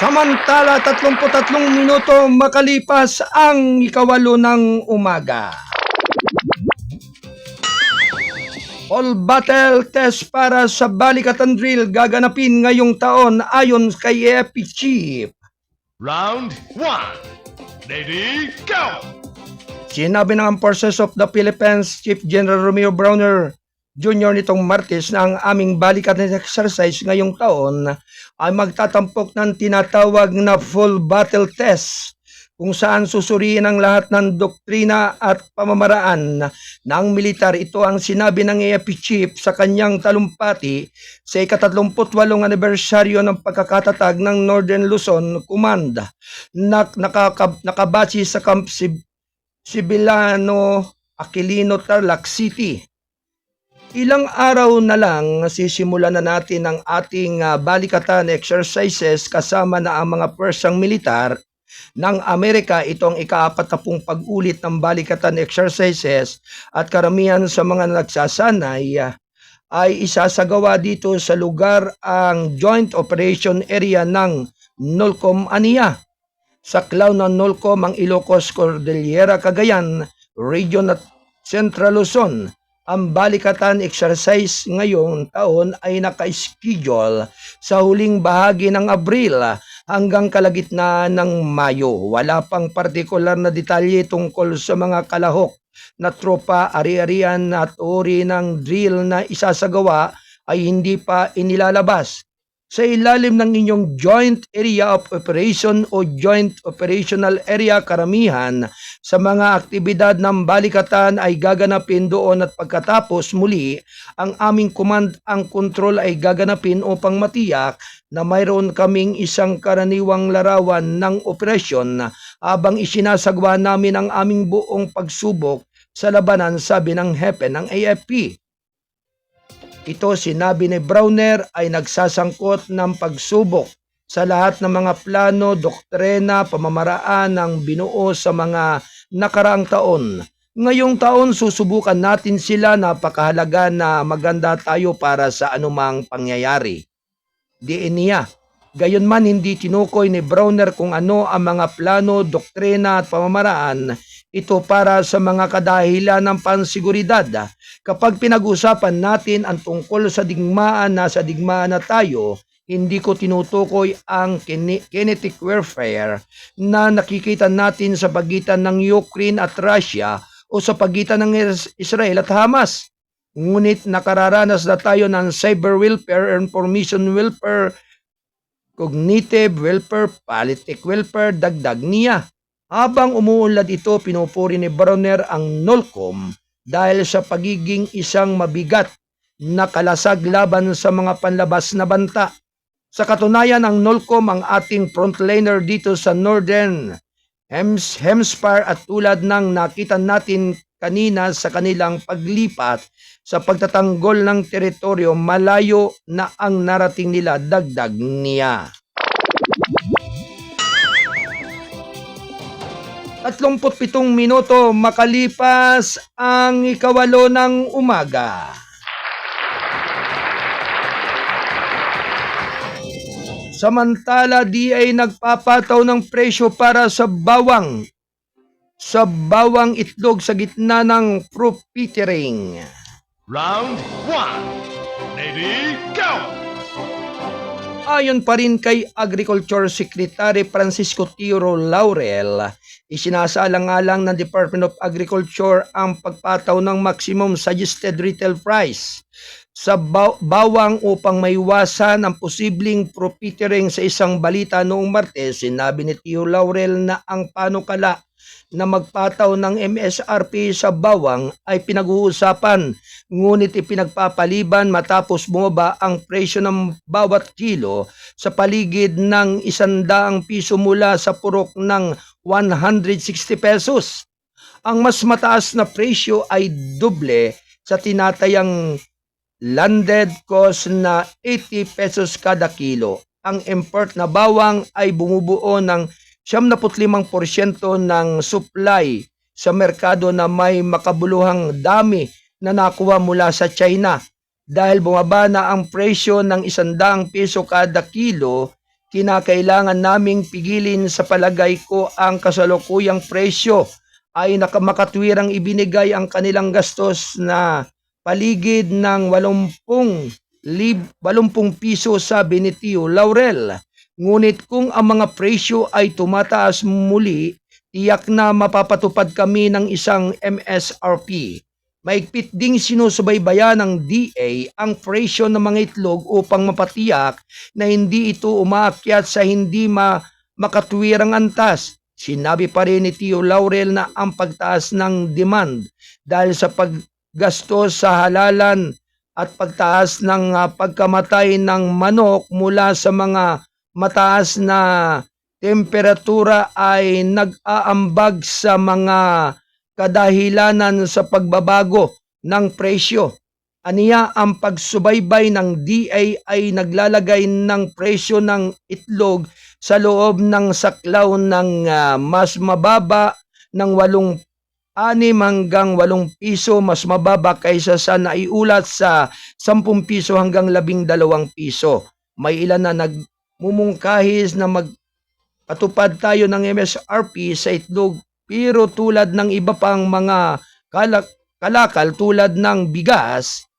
Samantala, 33 minuto makalipas ang 8 ng umaga. All battle test para sa balikatan drill gaganapin ngayong taon ayon kay Epic Chief. Round 1. Ready, go! Sinabi ng Forces of the Philippines Chief General Romeo Browner Jr. nitong Martes na ang aming balikatan exercise ngayong taon ay magtatampok ng tinatawag na full battle test kung saan susuriin ang lahat ng doktrina at pamamaraan ng militar. Ito ang sinabi ng AFP Chief sa kanyang talumpati sa ika-38 anibersaryo ng pagkakatatag ng Northern Luzon Command na nakabase sa Camp Sibilano, Aquilino, Tarlac City. Ilang araw na lang sisimulan na natin ang ating balikatan exercises kasama na ang mga persang militar ng Amerika. Ito ang ika-40 pag-ulit ng balikatan exercises at karamihan sa mga nagsasanay ay isasagawa dito sa lugar ang Joint Operation Area ng NOLCOM ANIA. Sa klaw ng NOLCOM ang Ilocos, Cordillera, Cagayan, Region at Central Luzon. Ang balikatan exercise ngayong taon ay naka-schedule sa huling bahagi ng Abril hanggang kalagitnaan ng Mayo. Wala pang partikular na detalye tungkol sa mga kalahok na tropa, ari-arian at uri ng drill na isasagawa ay hindi pa inilalabas. Sa ilalim ng inyong Joint Area of Operation o Joint Operational Area, karamihan sa mga aktibidad ng balikatan ay gaganapin doon at pagkatapos muli, ang aming command ang control ay gaganapin upang matiyak na mayroon kaming isang karaniwang larawan ng operasyon habang isinasagawa namin ang aming buong pagsubok sa labanan, sabi ng hepe ng AFP. Ito, sinabi ni Browner, ay nagsasangkot ng pagsubok sa lahat ng mga plano, doktrina, pamamaraan ng binuo sa mga nakaraang taon. Ngayong taon, susubukan natin sila, napakahalaga na maganda tayo para sa anumang pangyayari. Diin niya. Gayunman, hindi tinukoy ni Browner kung ano ang mga plano, doktrina at pamamaraan. Ito para sa mga kadahilan ng pansiguridad. Kapag pinag-usapan natin ang tungkol sa digmaan, nasa digmaan na tayo, hindi ko tinutukoy ang kinetic warfare na nakikita natin sa pagitan ng Ukraine at Russia o sa pagitan ng Israel at Hamas. Ngunit nakararanas na tayo ng cyber welfare, information welfare, cognitive welfare, politic welfare, dagdag niya. Habang umuunlad ito, pinupuri ni Browner ang NOLCOM dahil sa pagiging isang mabigat na kalasag laban sa mga panlabas na banta. Sa katunayan, ang NOLCOM ang ating frontliner dito sa Northern Hemisphere at tulad ng nakita natin kanina sa kanilang paglipat sa pagtatanggol ng teritoryo, malayo na ang narating nila, dagdag niya. 37 minuto makalipas ang 8 ng umaga. Samantala, di ay nagpapataw ng presyo para sa bawang itlog sa gitna ng profiteering. Round 1. Ready, go! Ayon pa rin kay Agriculture Secretary Francisco Tiro Laurel, isinasaalang-alang ng Department of Agriculture ang pagpataw ng maximum suggested retail price sa bawang upang maiwasan ang posibleng profiteering. Sa isang balita noong Martes, sinabi ni Tio Laurel na ang panukala na magpataw ng MSRP sa bawang ay pinag-uusapan, ngunit ipinagpapaliban matapos bumaba ang presyo ng bawat kilo sa paligid ng 100 piso mula sa purok ng 160 pesos. Ang mas mataas na presyo ay doble sa tinatayang landed cost na 80 pesos kada kilo. Ang import na bawang ay bumubuo ng 75% ng supply sa merkado na may makabuluhang dami na nakuha mula sa China. Dahil bumaba na ang presyo ng 100 piso kada kilo, kinakailangan naming pigilin. Sa palagay ko, ang kasalukuyang presyo ay makatwirang ibinigay ang kanilang gastos na paligid ng 80 piso, sabi ni Tio Laurel. Ngunit kung ang mga presyo ay tumataas muli, tiyak na mapapatupad kami ng isang MSRP. Maigpit ding sinusubaybayan ng DA ang presyo ng mga itlog upang mapatiyak na hindi ito umaakyat sa hindi makatwirang antas. Sinabi pa rin ni Tio Laurel na ang pagtaas ng demand dahil sa paggastos sa halalan at pagtaas ng pagkamatay ng manok mula sa mga mataas na temperatura ay nag-aambag sa mga kadahilanan sa pagbabago ng presyo. Aniya, ang pagsubaybay ng DA ay naglalagay ng presyo ng itlog sa loob ng saklaw ng mas mababa ng 6 hanggang 8 piso, mas mababa kaysa sa naiulat sa 10 piso hanggang 12 piso. May ilan na nagmumungkahis na magpatupad tayo ng MSRP sa itlog, pero tulad ng iba pang mga kalakal tulad ng bigas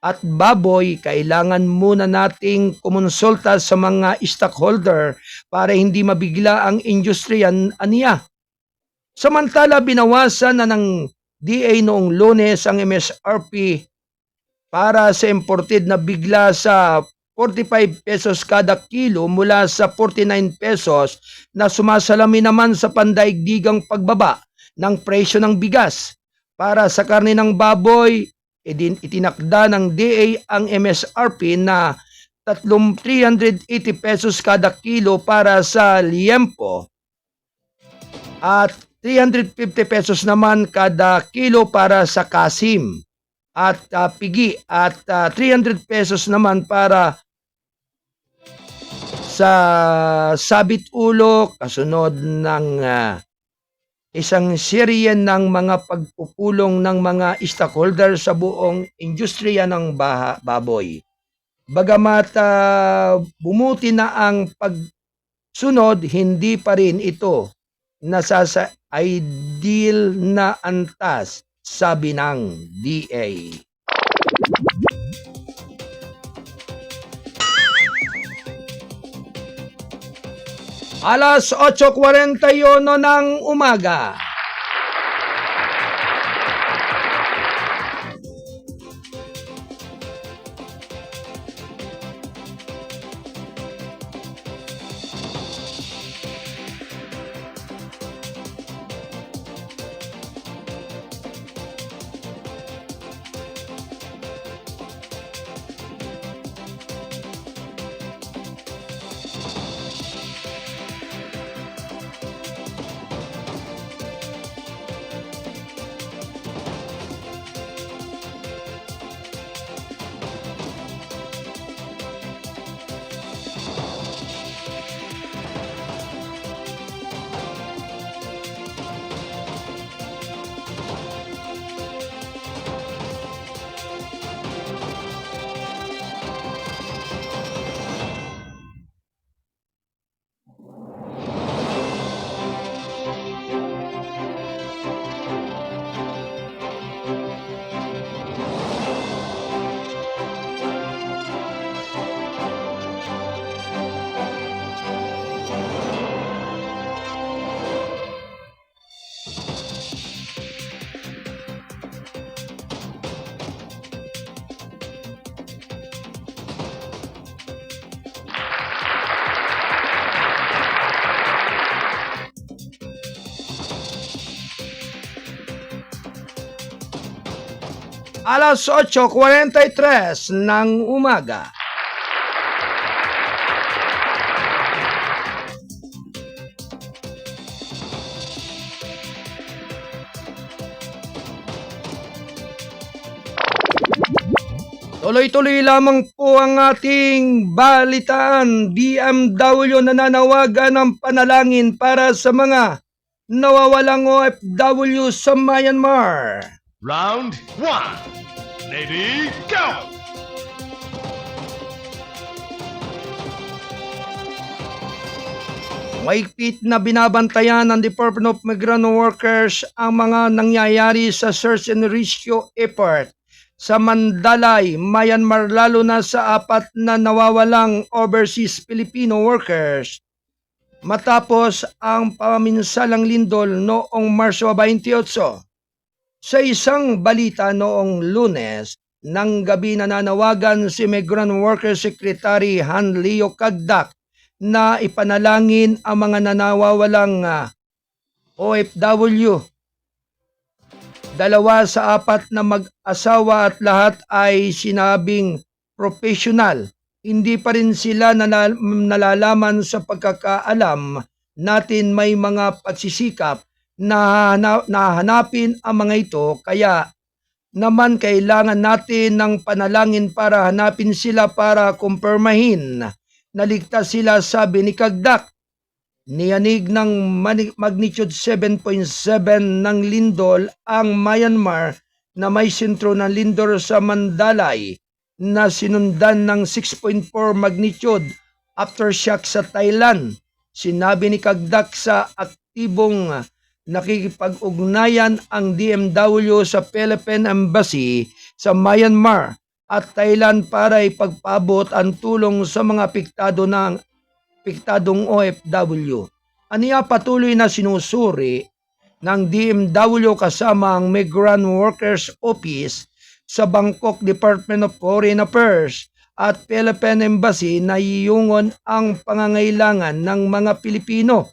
at baboy, kailangan muna nating kumonsulta sa mga stockholder para hindi mabigla ang industriya aniya. Samantala, binawasan na ng DA noong Lunes ang MSRP para sa imported na bigla sa 45 pesos kada kilo mula sa 49 pesos na sumasalamin naman sa pandaigdigang pagbaba ng presyo ng bigas. Para sa karne ng baboy, itinakda ng DA ang MSRP na 380 pesos kada kilo para sa liempo at 350 pesos naman kada kilo para sa kasim at pigi at 300 pesos naman para sa sabit ulo, kasunod ng isang serye ng mga pagpupulong ng mga stockholder sa buong industriya ng baboy. Bagamat bumuti na ang pagsunod, hindi pa rin ito nasa ideal na antas, sabi ng DA. Alas 8:41 ng umaga. Alas 8:43 ng umaga. Tuloy-tuloy lamang po ang ating balitaan. BMW nananawagan ng panalangin para sa mga nawawalang OFW sa Myanmar. Round 1. Ready, go! Mahigpit na binabantayan ng Department of Migrant Workers ang mga nangyayari sa search and rescue effort sa Mandalay, Myanmar, lalo na sa 4 na nawawalang overseas Filipino workers matapos ang paminsalang lindol noong Marso 28. Sa isang balita noong Lunes ng gabi, nananawagan si Migrant Workers Secretary Han Leo Kagdak na ipanalangin ang mga nanawawalang OFW. 2 sa 4 na mag-asawa at lahat ay sinabing professional. Hindi pa rin sila nalalaman sa pagkakaalam natin, may mga pagsisikap na hanapin ang mga ito, kaya naman kailangan natin ng panalangin para hanapin sila para kumpirmahin na ligtas sila, sabi ni Kagdak. Niyanig ng magnitude 7.7 ng lindol ang Myanmar na may sentro ng lindol sa Mandalay na sinundan ng 6.4 magnitude aftershock sa Thailand. Sinabi ni Kagdak sa aktibong nakikipag-ugnayan ang DMW sa Philippine Embassy sa Myanmar at Thailand para ipagpaabot ang tulong sa mga apektadong OFW. Aniya patuloy na sinusuri ng DMW kasama ang Migrant Workers Office sa Bangkok Department of Foreign Affairs at Philippine Embassy na iyungon ang pangangailangan ng mga Pilipino.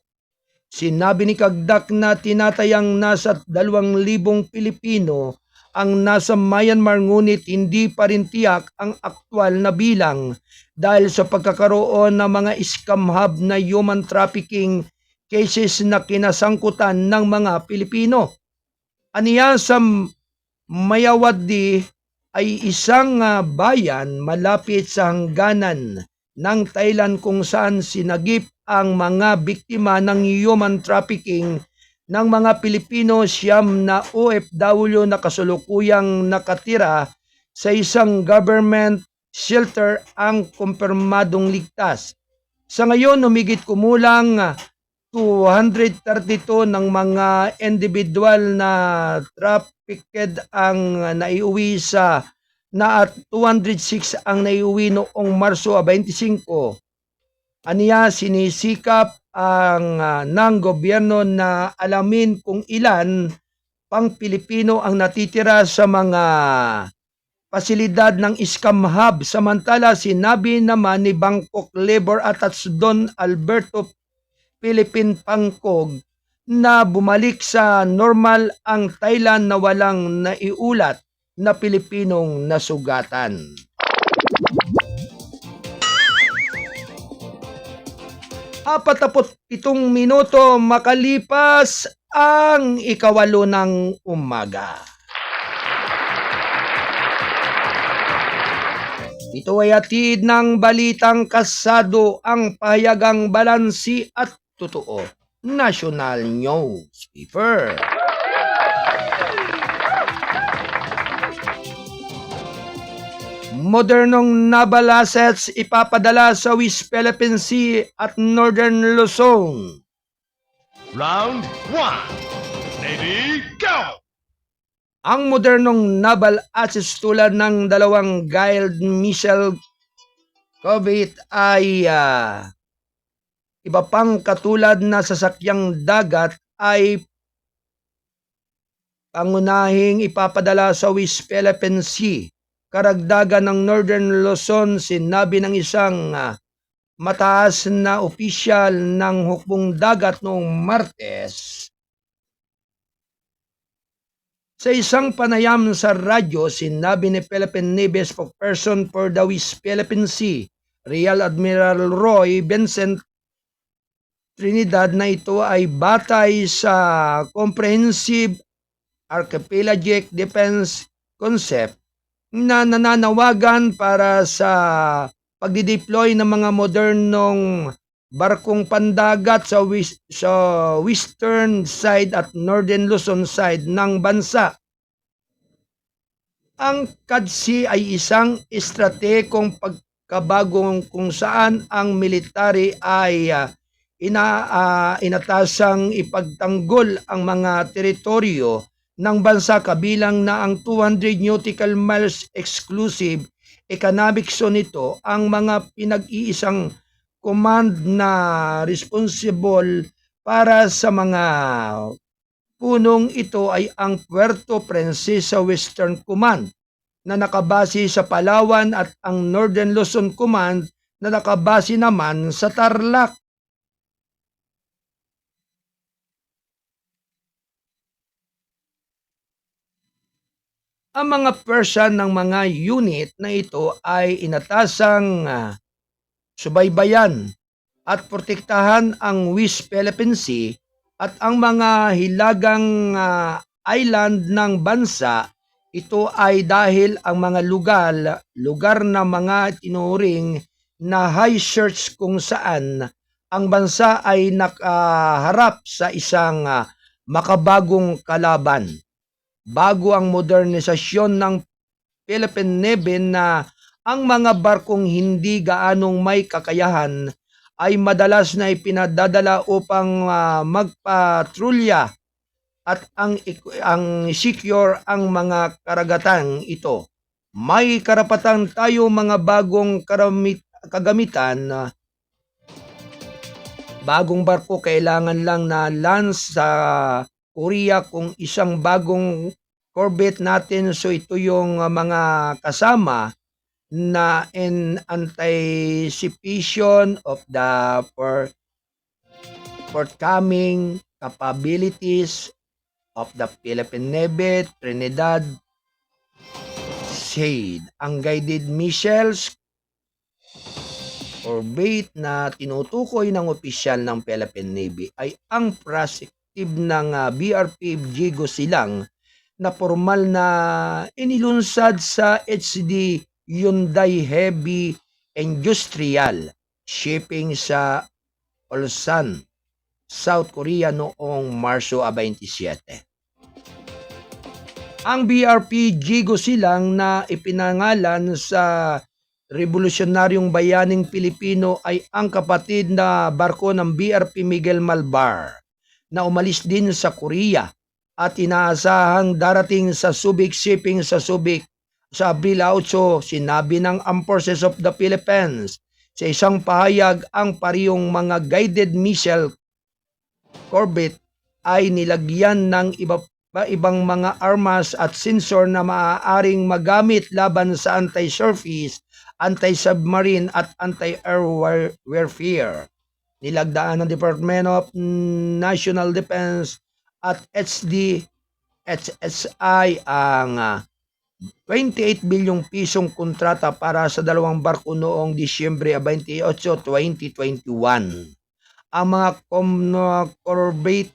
Sinabi ni Kagdak na tinatayang nasa 2,000 Pilipino ang nasa Myanmar ngunit hindi pa rin tiyak ang aktwal na bilang dahil sa pagkakaroon ng mga scam hub na human trafficking cases na kinasangkutan ng mga Pilipino. Aniya sa Mayawadi ay isang bayan malapit sa hangganan ng Thailand kung saan sinagip ang mga biktima ng human trafficking ng mga Pilipino siyam na OFW na kasalukuyang nakatira sa isang government shelter ang kumpirmadong ligtas. Sa ngayon, humigit kumulang 232 ng mga individual na trafficked ang naiuwi at 206 ang naiuwi noong Marso 25. Aniya sinisikap ng gobyerno na alamin kung ilan pang Pilipino ang natitira sa mga pasilidad ng scam hub. Samantala, sinabi naman ni Bangkok Labor Attached Don Alberto Philippine Pangkog na bumalik sa normal ang Thailand na walang naiulat na Pilipinong nasugatan. Apatapot 7 minuto makalipas ang 8 ng umaga. Ito ay hatid ng balitang kasado ang pahayagang balansi at totoo. National Newspaper. Modernong naval assets ipapadala sa West Philippine Sea at Northern Luzon. Round 1. Ready, go! Ang modernong naval assets tulad ng 2 guided missile corvette ay iba pang katulad na sasakyang dagat ay pangunahing ipapadala sa West Philippine Sea. Karagdagan ng Northern Luzon, sinabi ng isang mataas na opisyal ng hukbong dagat noong Martes. Sa isang panayam sa radyo, sinabi ni Philippine Navy spokesperson for the West Philippine Sea, Real Admiral Roy Vincent Trinidad, na ito ay batay sa Comprehensive Archipelagic Defense Concept na nananawagan para sa pagdideploy ng mga modernong barkong pandagat sa western side at northern Luzon side ng bansa. Ang CADSI ay isang estratehikong pagkabagong kung saan ang military ay inatasang ipagtanggol ang mga teritoryo ng bansa kabilang na ang 200 nautical miles exclusive economic zone. Nito ang mga pinag-iisang command na responsible para sa mga punong ito ay ang Puerto Princesa Western Command na nakabase sa Palawan at ang Northern Luzon Command na nakabase naman sa Tarlac. Ang mga person ng mga unit na ito ay inatasang subaybayan at protektahan ang West Philippine Sea at ang mga hilagang island ng bansa. Ito ay dahil ang mga lugar na mga tinuring na high search kung saan ang bansa ay nakaharap sa isang makabagong kalaban. Bago ang modernisasyon ng Philippine Navy na ang mga barkong hindi gaanong may kakayahan ay madalas na ipinadadala upang magpatrolya at ang secure ang mga karagatang ito. May karapatan tayo mga bagong kagamitan na bagong barko kailangan lang na launch sa Korea kung isang bagong Corvette natin. So ito yung mga kasama na in anticipation of the forthcoming capabilities of the Philippine Navy, Trinidad said. Ang guided missiles Corvette na tinutukoy ng opisyal ng Philippine Navy ay ang prospective ng BRP Diego Silang na formal na inilunsad sa HD Hyundai Heavy Industrial Shipping sa Ulsan, South Korea noong Marso 27. Ang BRP Diego Silang na ipinangalan sa Revolusyonaryong Bayaning Pilipino ay ang kapatid na barko ng BRP Miguel Malvar na umalis din sa Korea at inaasahang darating sa Subic Shipping sa Subic sa Abril 8. Sinabi ng Armed Forces of the Philippines sa isang pahayag ang parehong mga guided missile Corvette ay nilagyan ng ibang mga armas at sensor na maaaring magamit laban sa anti-surface, anti-submarine at anti-air warfare. Nilagdaan ng Department of National Defense at HSI ang 28 bilyong pisong kontrata para sa dalawang barko noong Disyembre 28, 2021. Ang mga Corvette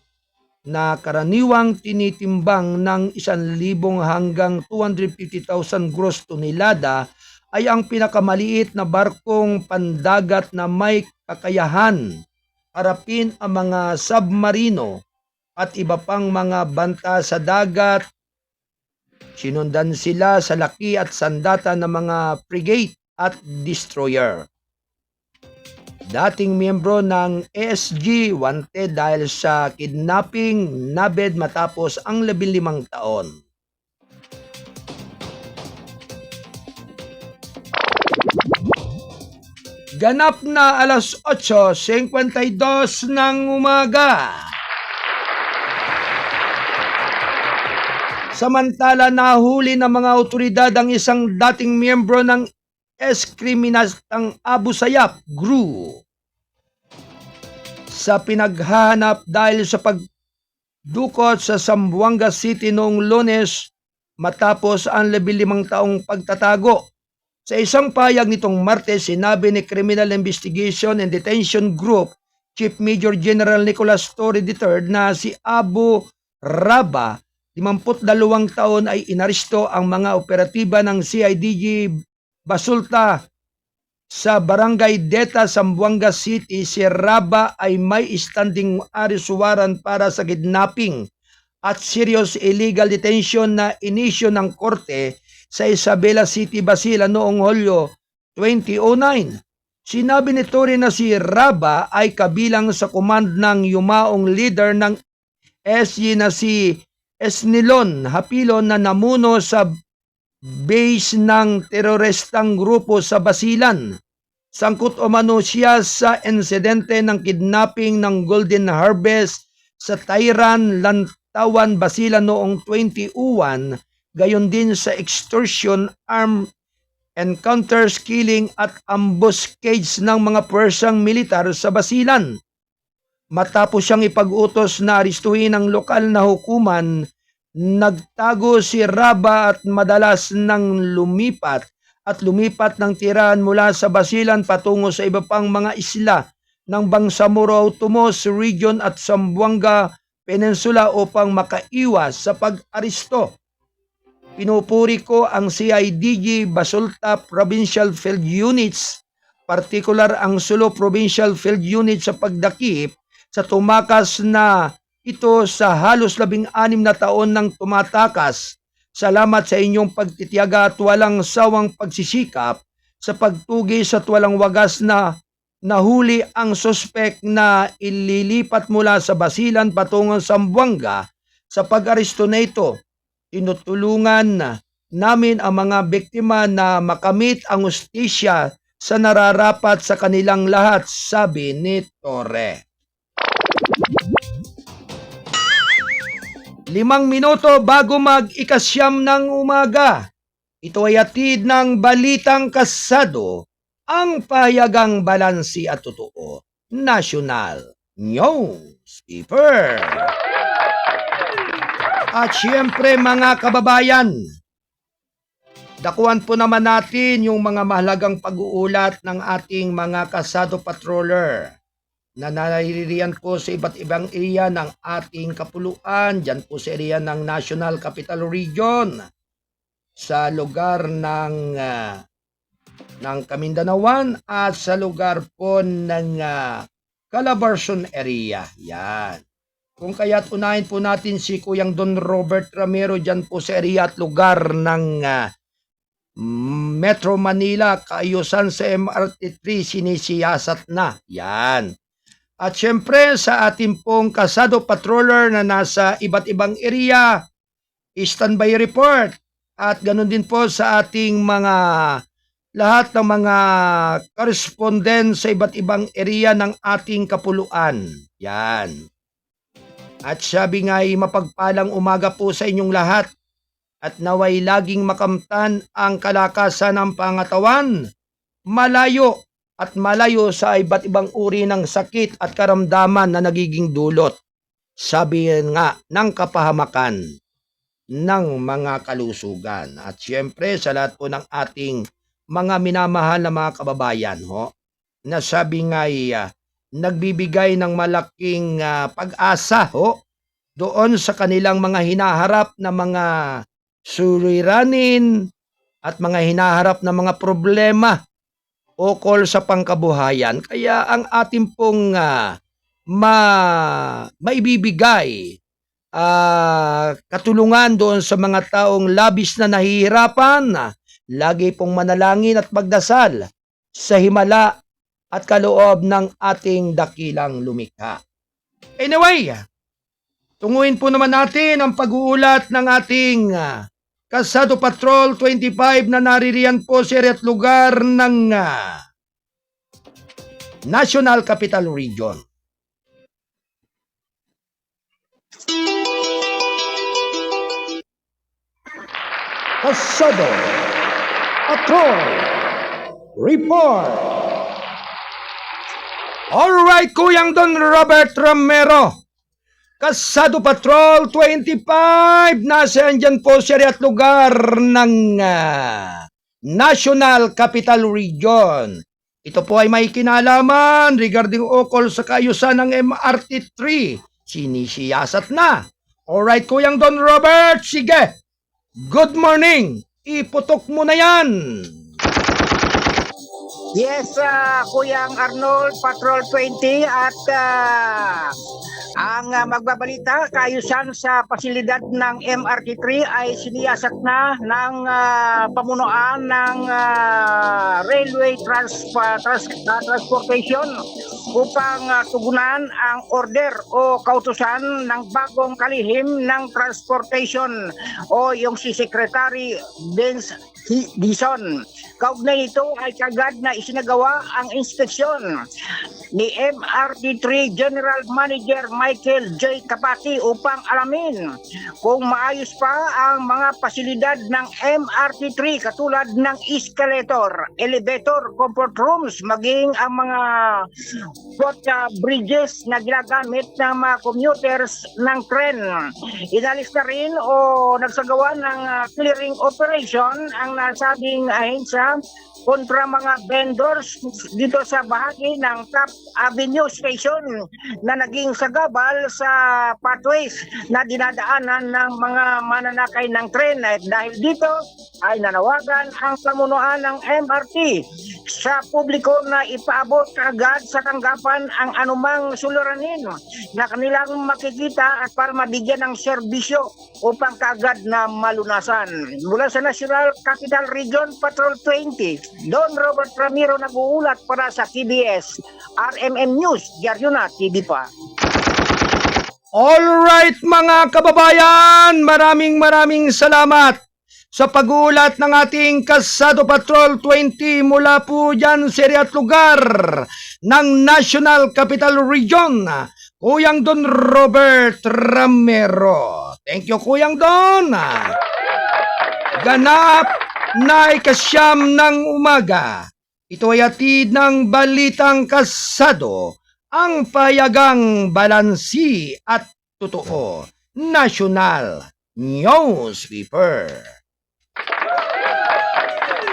na karaniwang tinitimbang ng 1,000 hanggang 250,000 gross tonelada ay ang pinakamaliit na barkong pandagat na may kakayahan harapin ang mga submarino at iba pang mga banta sa dagat. Sinundan sila sa laki at sandata ng mga frigate at destroyer. Dating miyembro ng ESG wanted dahil sa kidnapping, nabed matapos ang 15 taon. Ganap na alas 8:52 ng umaga. Samantala, nahuli ng mga otoridad ang isang dating miyembro ng kriminalistang Abu Sayyaf Group sa pinaghahanap dahil sa pagdukot sa Zamboanga City noong Lunes matapos ang 15 taong pagtatago. Sa isang payag nitong Martes, sinabi ni Criminal Investigation and Detention Group Chief Major General Nicholas Torre III na si Abu Raba, 52 taon, ay inaresto ang mga operatiba ng CIDG Basulta sa Barangay Deta, Zamboanga City. Si Raba ay may standing arrest warrant para sa kidnapping at serious illegal detention na inisyo ng korte sa Isabela City, Basilan noong Hulyo 2009. Sinabi ni Torre na si Raba ay kabilang sa command ng yumaong leader ng SG na si Esnilon Hapilon na namuno sa base ng teroristang grupo sa Basilan. Sangkot umano siya sa insidente ng kidnapping ng Golden Harvest sa Tayran, Lantawan, Basilan noong 2021, gayon din sa extortion, armed encounters, killing at ambuscades ng mga puwersang militar sa Basilan. Matapos siyang ipag-utos na aristuhin ng lokal na hukuman, nagtago si Raba at madalas nang lumipat ng tirahan mula sa Basilan patungo sa iba pang mga isla ng Bangsamoro Automos Region at Zamboanga Peninsula upang makaiwas sa pag-aristo. Pinupuri ko ang CIDG Basulta Provincial Field Units, partikular ang Sulu Provincial Field Unit sa pagdakip sa tumakas na ito sa halos 16 na taon ng tumatakas. Salamat sa inyong pagtitiyaga at walang sawang pagsisikap sa pagtugis at walang wagas na nahuli ang suspek na ililipat mula sa Basilan patungong Zamboanga sa pag-aresto na ito. Tinutulungan namin ang mga biktima na makamit ang hustisya sa nararapat sa kanilang lahat, sabi ni Torre. 5 minuto bago mag-ikasyam ng umaga. Ito ay hatid ng Balitang Kasado, ang pahayagang balansi at totoo. National Newspaper. At siyempre mga kababayan, dakuan po naman natin yung mga mahalagang pag-uulat ng ating mga kasado patroller na naririyan po sa iba't ibang area ng ating kapuluan, dyan po sa area ng National Capital Region, sa lugar ng Kamindanawan at sa lugar po ng Calabarzon area. Yan. Kung kaya't unahin po natin si Kuyang Don Robert Ramiro dyan po sa area at lugar ng Metro Manila, kaayusan sa MRT3, sinisiyasat na. Yan. At syempre sa ating pong kasado patroller na nasa iba't ibang area, standby report. At ganun din po sa ating mga lahat ng mga correspondent sa iba't ibang area ng ating kapuluan. Yan. At sabi nga ay mapagpalang umaga po sa inyong lahat at naway laging makamtan ang kalakasan ng pangatawan, malayo at malayo sa iba't ibang uri ng sakit at karamdaman na nagiging dulot, sabi nga ng kapahamakan ng mga kalusugan. At siyempre sa lahat po ng ating mga minamahal na mga kababayan, na sabi nga ay nagbibigay ng malaking pag-asa doon sa kanilang mga hinaharap na mga suliranin at mga hinaharap na mga problema ukol sa pangkabuhayan. Kaya ang ating pong maibibigay katulungan doon sa mga taong labis na nahihirapan, lagi pong manalangin at magdasal sa himala at kaloob ng ating dakilang lumikha. Anyway, tunguin po naman natin ang pag-uulat ng ating Kasado Patrol 25 na naririyan po sa area at lugar ng National Capital Region. Kasado Patrol Report. Alright, Kuyang Don Robert Ramiro. Kasado Patrol 25, nasa andyan po siya at lugar ng National Capital Region. Ito po ay may kinalaman regarding ukol sa kaayusan ng MRT3. Sinisiyasat na. Alright, Kuyang Don Robert, sige. Good morning. Iputok mo na yan. Yes, Kuyang Arnold, Patrol 20 at ang magbabalita, kaayusan sa pasilidad ng MRT3 ay siniyasat na ng pamunuan ng Railway Transportation upang tugunan ang order o kautusan ng bagong kalihim ng transportation o yung si Secretary Vince Dizon. Kaugnay nito ay kagad na isinagawa ang inspeksyon ni MRT3 General Manager Michael J. Kapati upang alamin kung maayos pa ang mga pasilidad ng MRT3 katulad ng escalator, elevator, comfort rooms, maging ang mga bridges na ginagamit ng mga commuters ng tren. Inalis na rin o nagsagawa ng clearing operation ang nasabing ahensya kontra mga vendors dito sa bahagi ng Top Avenue Station na naging sagabal sa pathways na dinadaanan ng mga mananakay ng tren. At dahil dito ay nanawagan ang pamunuan ng MRT sa publiko na ipaabot agad sa tanggapan ang anumang suliranin na kanilang makikita at para mabigyan ng serbisyo upang kaagad na malunasan. Mula sa National Capital Region Patrol 20, Don Robert Ramiro nag-uulat para sa TBS RMN News, Diaryo na TV pa. Alright mga kababayan, maraming salamat sa pag-uulat ng ating Kasado Patrol 20 mula po dyan sa area at lugar ng National Capital Region, Kuyang Don Robert Ramero. Thank you, Kuyang Don. Ganap na ikasyam ng umaga. Ito ay hatid ng Balitang Kasado, ang payagang balansi at totoo National Newspaper.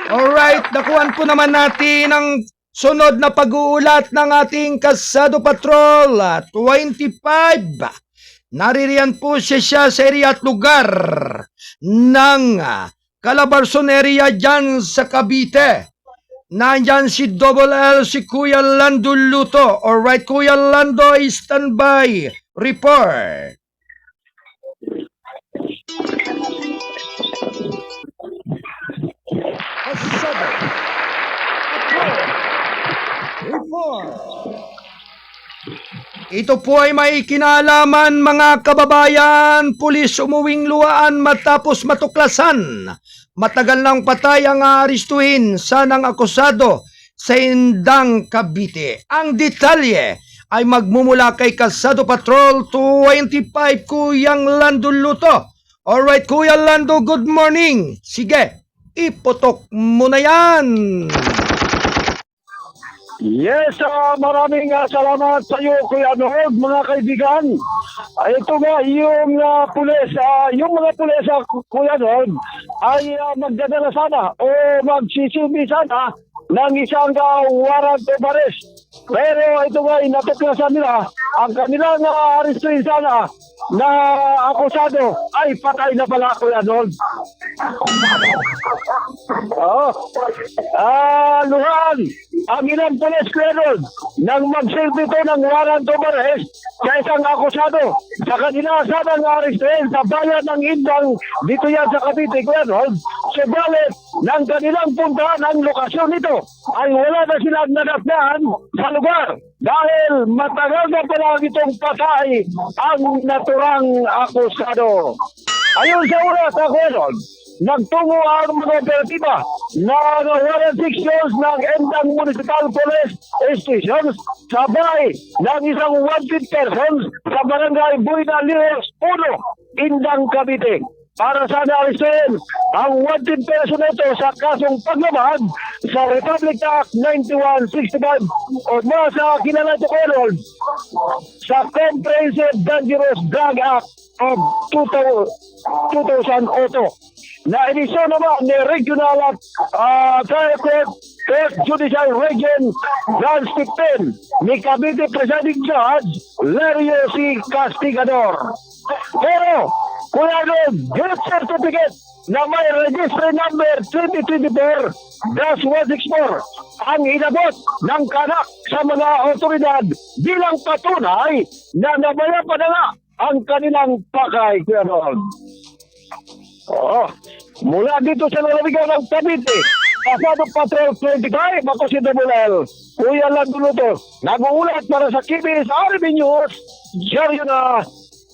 Alright, nakuhan po naman natin ang sunod na pag-uulat ng ating Kasado Patrol 25. Naririyan po siya sa area at lugar ng Calabarzon area dyan sa Cavite. Nandyan si Double L, si Kuya Lando Luto. Alright, Kuya Lando, standby. Report. Kasado Patrol Report. Ito po ay may kinalaman mga kababayan. Pulis umuwing luwaan matapos matuklasan. Matagal nang patay ang aaristuhin sa ng akusado sa Indang, Cavite. Ang detalye ay magmumula kay Kasado Patrol 25, Kuyang Lando Luto. Alright, Kuya Lando, good morning. Sige, iputok mo na yan. Yes, maraming salamat sa iyo, Kuya Nood, mga kaibigan. Ito nga, yung pulis, yung mga pulis, Kuya Nood, ay magdadala sana o magsisilbi sana ng isang warrant of arrest. Pero ito nga, natuklasan nila, ang kanilang arestuin sana na akusado ay patay na pala, Kuya Nood. Luhan, ang ilang pulis, Kuya Nood, nang magsilbi ito ng warrant of arrest sa isang akusado sa kanila sanang arestuin sa bayan ng Indang, dito yan sa Cavite, Kuya Nood. Subalit, nang kanilang puntahan ang lokasyon nito, ay wala na silang nadatnaan sa lugar dahil matagal na pala itong patay ang naturang akusado. Ayon sa ulat, Kuya Nood, nagtungo ang mga operatiba na warrant sections ng Endang Municipal Police Stations sabay ng isang wanted persons sa barangay Buena Liros 1, Indang, Cavite. Para sana alisin ang wanted person ito sa kasong paglabag sa Republic Act 9165 o sa kilala ito, Kuya, sa Comprehensive Dangerous Drug Act of 2008 na edisyon naman ni Regional Third Judicial Region Branch 15 ni Cavite Presiding Judge Lario C. Castigador. Pero Kuya Nood, gift certificate na may registry number 2024-164 ang inabot ng kanak sa mga otoridad bilang patunay na namaya pa na nga ang kanilang pakay, Kuya Nood. Mula dito sa lalawigan ng Cavite, Kasado Patrol 25, ako si Double L, Kuya Lando Luto, nag-uulat para sa KBS RB News, Diaryo na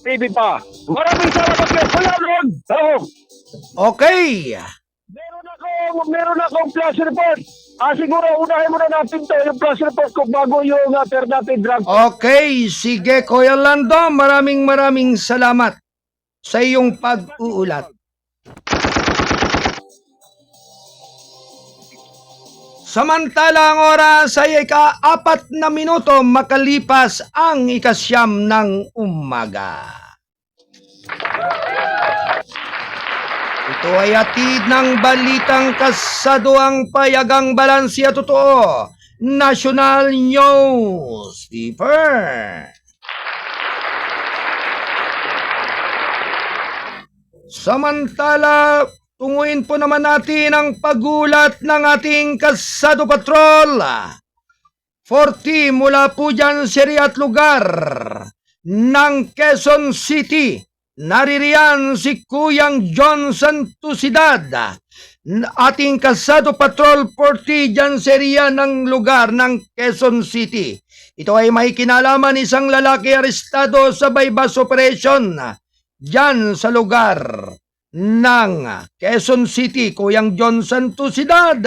TV pa. Maraming salamat kayo, Kuya Lord. Okay. Meron akong flash report. Siguro unahin mo na natin to, yung flash report ko bago yung alternative drug. Okay, sige Kuya Lando, maraming salamat sa iyong pag-uulat. Samantala ang oras ay 4 na minuto makalipas ang 9 ng umaga. Ito ay hatid ng Balitang Kasado, ang payagang balansi at totoo National Newspaper. Samantala, tunguin po naman natin ang pagulat ng ating Kasado Patrol 40 mula po dyan sa area at lugar ng Quezon City. Naririyan si Kuyang John Santusidad, ating Kasado Patrol 40 dyan sa area ng lugar ng Quezon City. Ito ay may kinalaman isang lalaki arestado sa bypass operation dyan sa lugar ng Quezon City. Kuyang John Santosidad,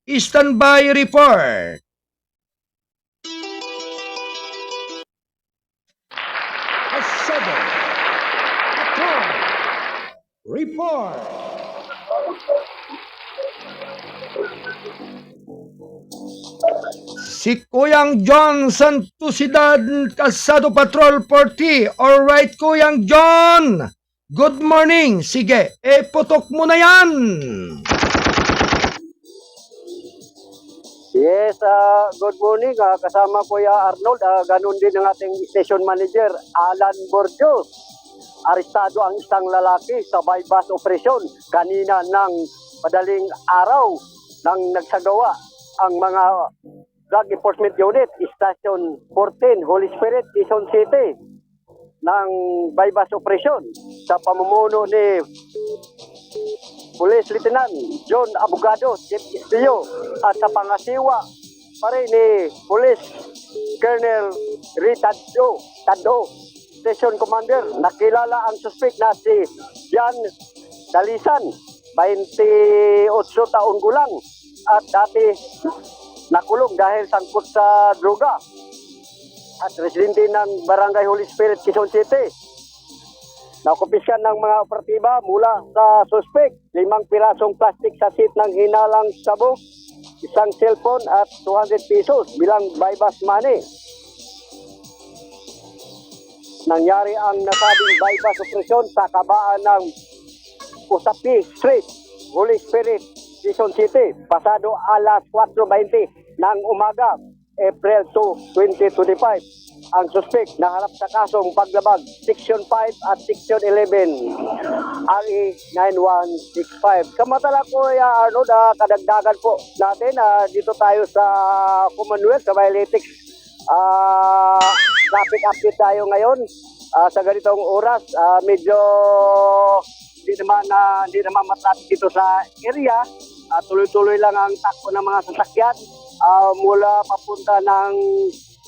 standby report. Asado, Patrol, report. Si Kuyang John Santosidad, Asado Patrol 40. Alright, Kuyang John. Good morning. Sige, putok mo na yan. Yes, good morning. Kasama ko ya Arnold. Ganun din ang ating station manager, Alan Borjos. Arestado ang isang lalaki sa bypass operation kanina ng madaling araw nang nagsagawa ang mga Drug Enforcement Unit, Station 14, Holy Spirit, Quezon City, ng bypass operation sa pamumuno ni Police Lieutenant John Abogado, Chief SPO, at sa pangasiwa pa rin ni Police Colonel Tado, Station Commander. Nakilala ang suspect na si Jan Dalisan, 28 taon gulang, at dati nakulong dahil sangkot sa droga, at residente ng Barangay Holy Spirit, Quezon City. Nakupiskan ng mga operatiba mula sa suspect 5 pirasong plastic sa seat ng hinalang sabog, isang cellphone at 200 pesos bilang bypass money. Nangyari ang nasabing bypass operation sa kabaan ng Usapi Street, Holy Spirit, Quezon City, pasado alas 4:20 ng umaga, April 2, 2025. Ang suspect naharap sa kasong paglabag Section 5 at Section 11 RE 9165. Samantala po, Arnold, kadagdagan po natin, dito tayo sa Commonwealth, sa Violetics. Traffic update tayo ngayon sa ganitong oras. Medyo hindi naman matraffic dito sa area. Tuloy-tuloy lang ang takbo ng mga sasakyan mula papunta ng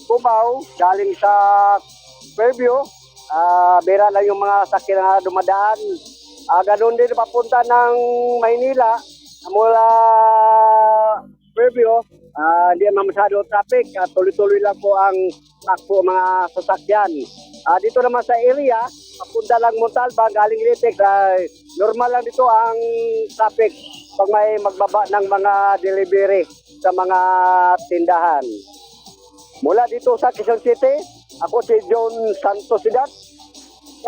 Cubao, galing sa Fairview. Bera lang yung mga sasakyan na dumadaan. Ganun din papunta ng Maynila mula Fairview. Hindi naman masyado traffic. Tuloy-tuloy lang po ang takbo mga sasakyan. Dito naman sa area, papunta lang Montalban, galing Litex, normal lang dito ang traffic pag may magbaba ng mga delivery sa mga tindahan. Mula dito sa Quezon City, ako si John Santosidad,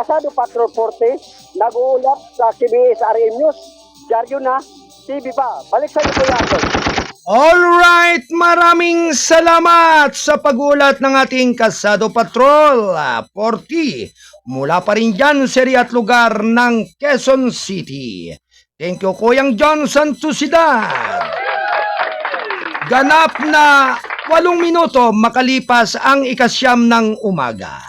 Asado Patrol 40, nag-uulat sa CBS RM News. Diaryo na, TV pa. Balik sa iyo po yan. Alright, maraming salamat sa pagulat ng ating Kasado Patrol 40 mula pa rin dyan sa area at lugar ng Quezon City. Thank you, Kuyang John Santosidad. Ganap na 8 minuto makalipas ang 9 ng umaga.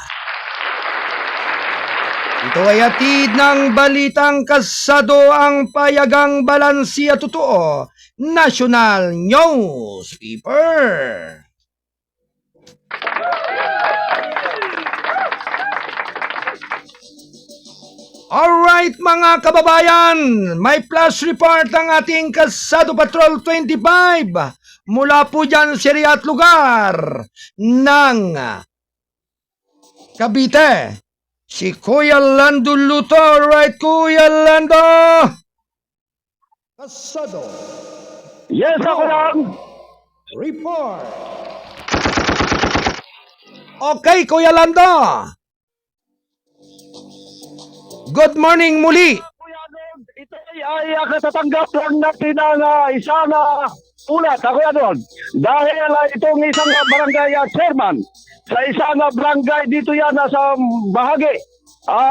Ito ay hatid ng balitang Kasado, ang payagang balansi at totoo, National Newspaper. Alright mga kababayan, may flash report ang ating Kasado Patrol 25 mula po dyan sa area at lugar ng Cavite. Si Kuya Lando Luto. Alright, Kuya Lando. Kasado. Yes, ako lang. Report. Okay, Kuya Lando. Good morning muli. Kuya Arnold, ito ay katatanggap lang natin ang isang ulat, Kuya Arnold. Dahil itong isang barangay chairman sa isang barangay dito yan sa bahagi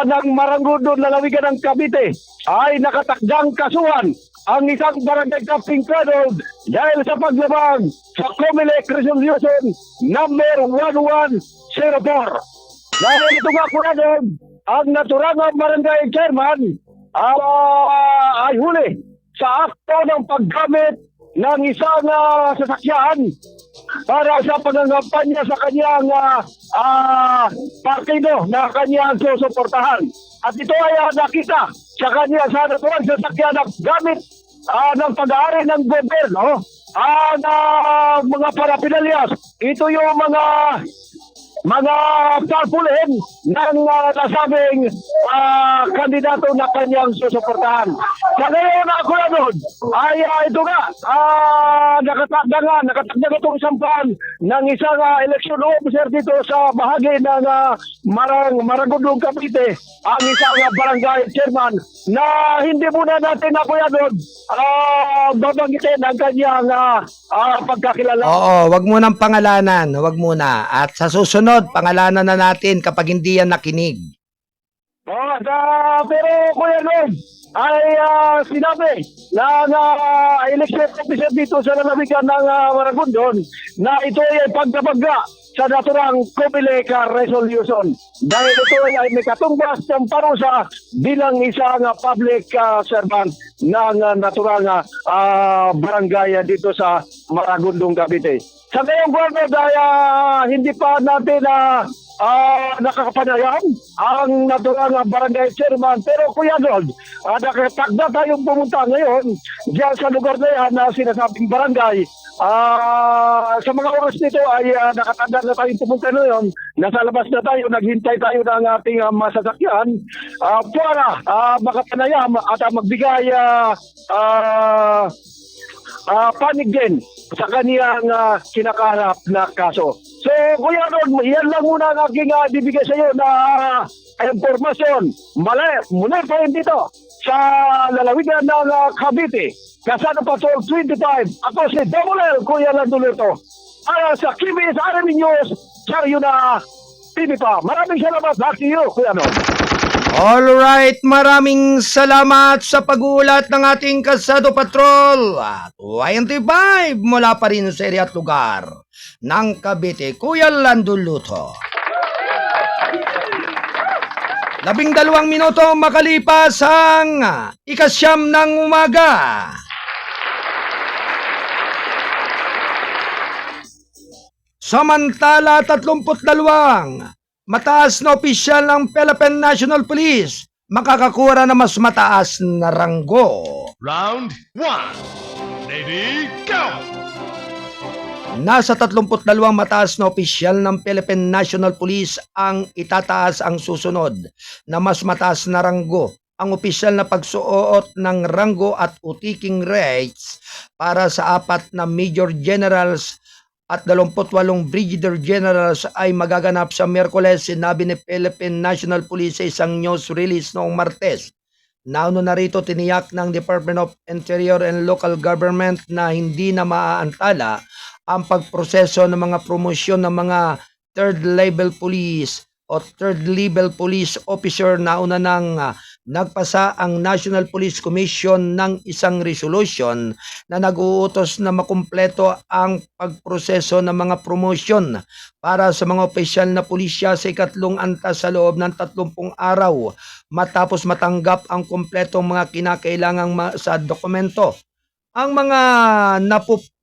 ng Marangudon, lalawigan ng Cavite, ay nakatakdang kasuhan ang isang barangay captain Arnold dahil sa paglabag sa COMELEC Resolution number 1104. Dahil ito nga, Kuya Arnold, ang naturangang barangay chairman ay huli sa akto ng paggamit ng isang sasakyan para sa pangangampanya sa kanyang partido na kanyang susuportahan. At ito ay nakita sa kanya sa natuwang sasakyan na gamit ng pag-aari ng gobyerno ang mga parapilalyas. Ito yung mga tarpaulin ng nasabing kandidato na kanyang susuportahan. Sa ngayon ako na doon, ay ito nga, nakatagda itong sampan ng isang election officer dito sa bahagi ng Maragondong, Cavite, ang isang barangay chairman na hindi muna natin ako yan doon babanggitin ang kanyang pagkakilala. Oo, wag mo nang pangalanan, wag muna. At sa susunod, pangalanan na natin kapag hindi yan nakinig. Pero Kuya Lord, ay sinabi ng election officer dito sa lalawigan ng Maragondon na ito ay pagkabagga sa naturang COMELEC resolution. Dahil ito ay may katumbas ng parusa bilang isang public servant ng naturang barangay dito sa Maragondong, Cavite. Sa ngayong buwan dahil hindi pa natin nakakapanayam ang naturang barangay chairman. Pero Kuya Lord, nakatagda tayong pumunta ngayon diyan sa lugar na yan na sinasabing barangay. Sa mga oras nito ay nakatagda na tayong pumunta ngayon. Nasa labas na tayo, naghintay tayo ng ating masasakyan para makapanayam at magbigay panig din sa kaniyang kinakaharap na kaso. So, Kuya Ron, yan lang muna ang aking bibigay sa iyo na informasyon. Muli pa rin dito sa lalawigan ng Cavite. Kasano Patrol 25. Ako si Double L, Kuya Landulito. Para sa KBS RMN News, sa iyo na TV pa. Maraming salamat. Back to you, Kuya Ron. Alright, maraming salamat sa pag-uulat ng ating Kasado Patrol. 25 mula pa rin sa area at lugar ng Cavite, Kuya Landuluto. 12 minuto makalipas ang 9:00 ng umaga. Samantala, 32 mataas na opisyal ng Philippine National Police makakakuha na mas mataas na ranggo. Round 1. Ready, go! Nasa 32 mataas na opisyal ng Philippine National Police ang itataas ang susunod na mas mataas na ranggo. Ang opisyal na pagsuot ng ranggo at utiking rates para sa 4 na Major Generals at 28 Brigadier Generals ay magaganap sa Miyerkules, sinabi ni Philippine National Police sa isang news release noong Martes. Nauna na rito tiniyak ng Department of Interior and Local Government na hindi na maaantala ang pagproseso ng mga promosyon ng mga third level police o third level police officer. Nauna nang nagpasa ang National Police Commission ng isang resolution na nag-uutos na makumpleto ang pagproseso ng mga promosyon para sa mga opisyal na pulisya sa ikatlong antas sa loob ng 30 araw matapos matanggap ang kumpletong mga kinakailangang sa dokumento. Ang mga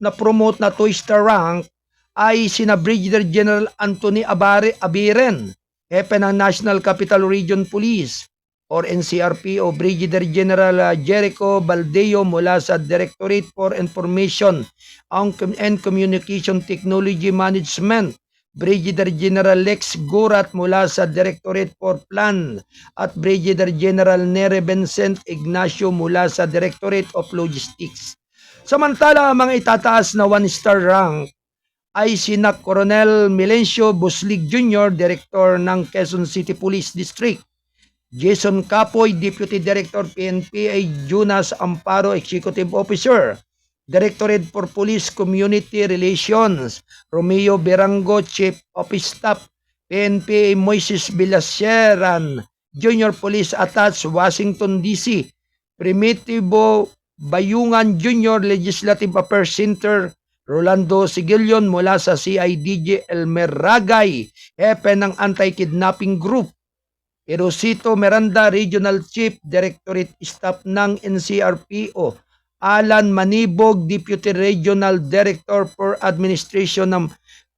na-promote na 2-star rank ay sina Brigadier General Anthony Abiren, Hepe ng National Capital Region Police or NCRP, o Brigadier General Jericho Baldeo mula sa Directorate for Information and Communication Technology Management, Brigadier General Lex Gurat mula sa Directorate for Plan at Brigadier General Nere Vincent Ignacio mula sa Directorate of Logistics. Samantala, ang mga itataas na 1-star rank ay sina Coronel Milencio Buslig Jr., Director ng Quezon City Police District, Jason Capoy, Deputy Director PNPA, Jonas Amparo, Executive Officer, Directorate for Police Community Relations, Romeo Berango, Chief of Staff, PNPA, Moises Villaseran, Junior Police Attached, Washington, D.C., Primitivo Bayungan Jr., Legislative Affairs Center, Rolando Sigillon mula sa CIDG Elmer Ragay, Hepe ng Anti-Kidnapping Group, Erosito Miranda, Regional Chief, Directorate Staff ng NCRPO, Alan Manibog, Deputy Regional Director for Administration ng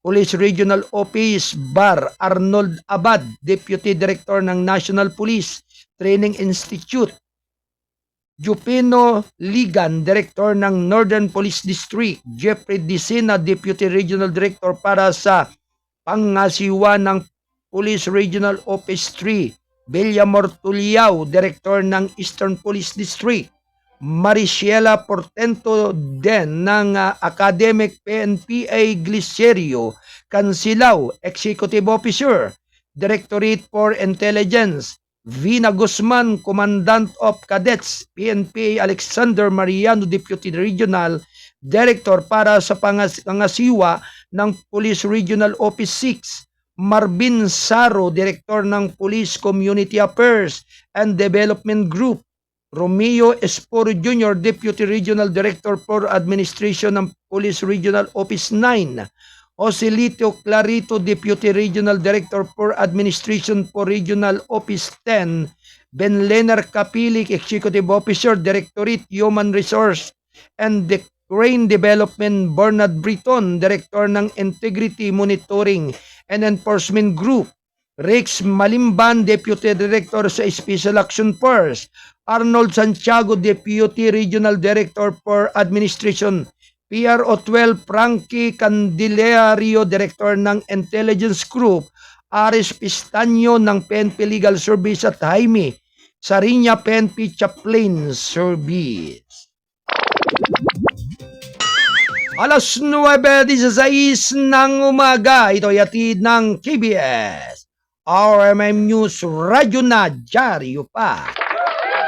Police Regional Office, BAR. Arnold Abad, Deputy Director ng National Police Training Institute. Jupino Ligan, Director ng Northern Police District. Jeffrey Dicina, Deputy Regional Director para sa Pangasiwa ng Police Regional Office 3. Villamor Tuliao, Director ng Eastern Police District. Mariciela Portento din ng Academic PNPA Glicerio Cansilao, Executive Officer, Directorate for Intelligence. Vina Guzman, Commandant of Cadets, PNPA Alexander Mariano, Deputy Regional Director para sa Pangasiwa ng Police Regional Office 6. Marvin Saro, Director ng Police Community Affairs and Development Group. Romeo Esporo Jr., Deputy Regional Director for Administration ng Police Regional Office 9. Joselito Clarito, Deputy Regional Director for Administration for Regional Office 10. Ben Leonard Kapilik, Executive Officer, Directorate Human Resource and Crane Development. Bernard Briton, Director ng Integrity Monitoring and Enforcement Group. Rex Malimban, Deputy Director sa Special Action Force. Arnold Santiago, Deputy Regional Director for Administration. PRO 12, Frankie Candelario, Director ng Intelligence Group. Aris Pistaño ng PNP Legal Service at Jaime Sariña, PNP Chaplain Service. Alas 9:16 ng umaga, ito yatid ng KBS RMM News Radyo na Dyaryo pa.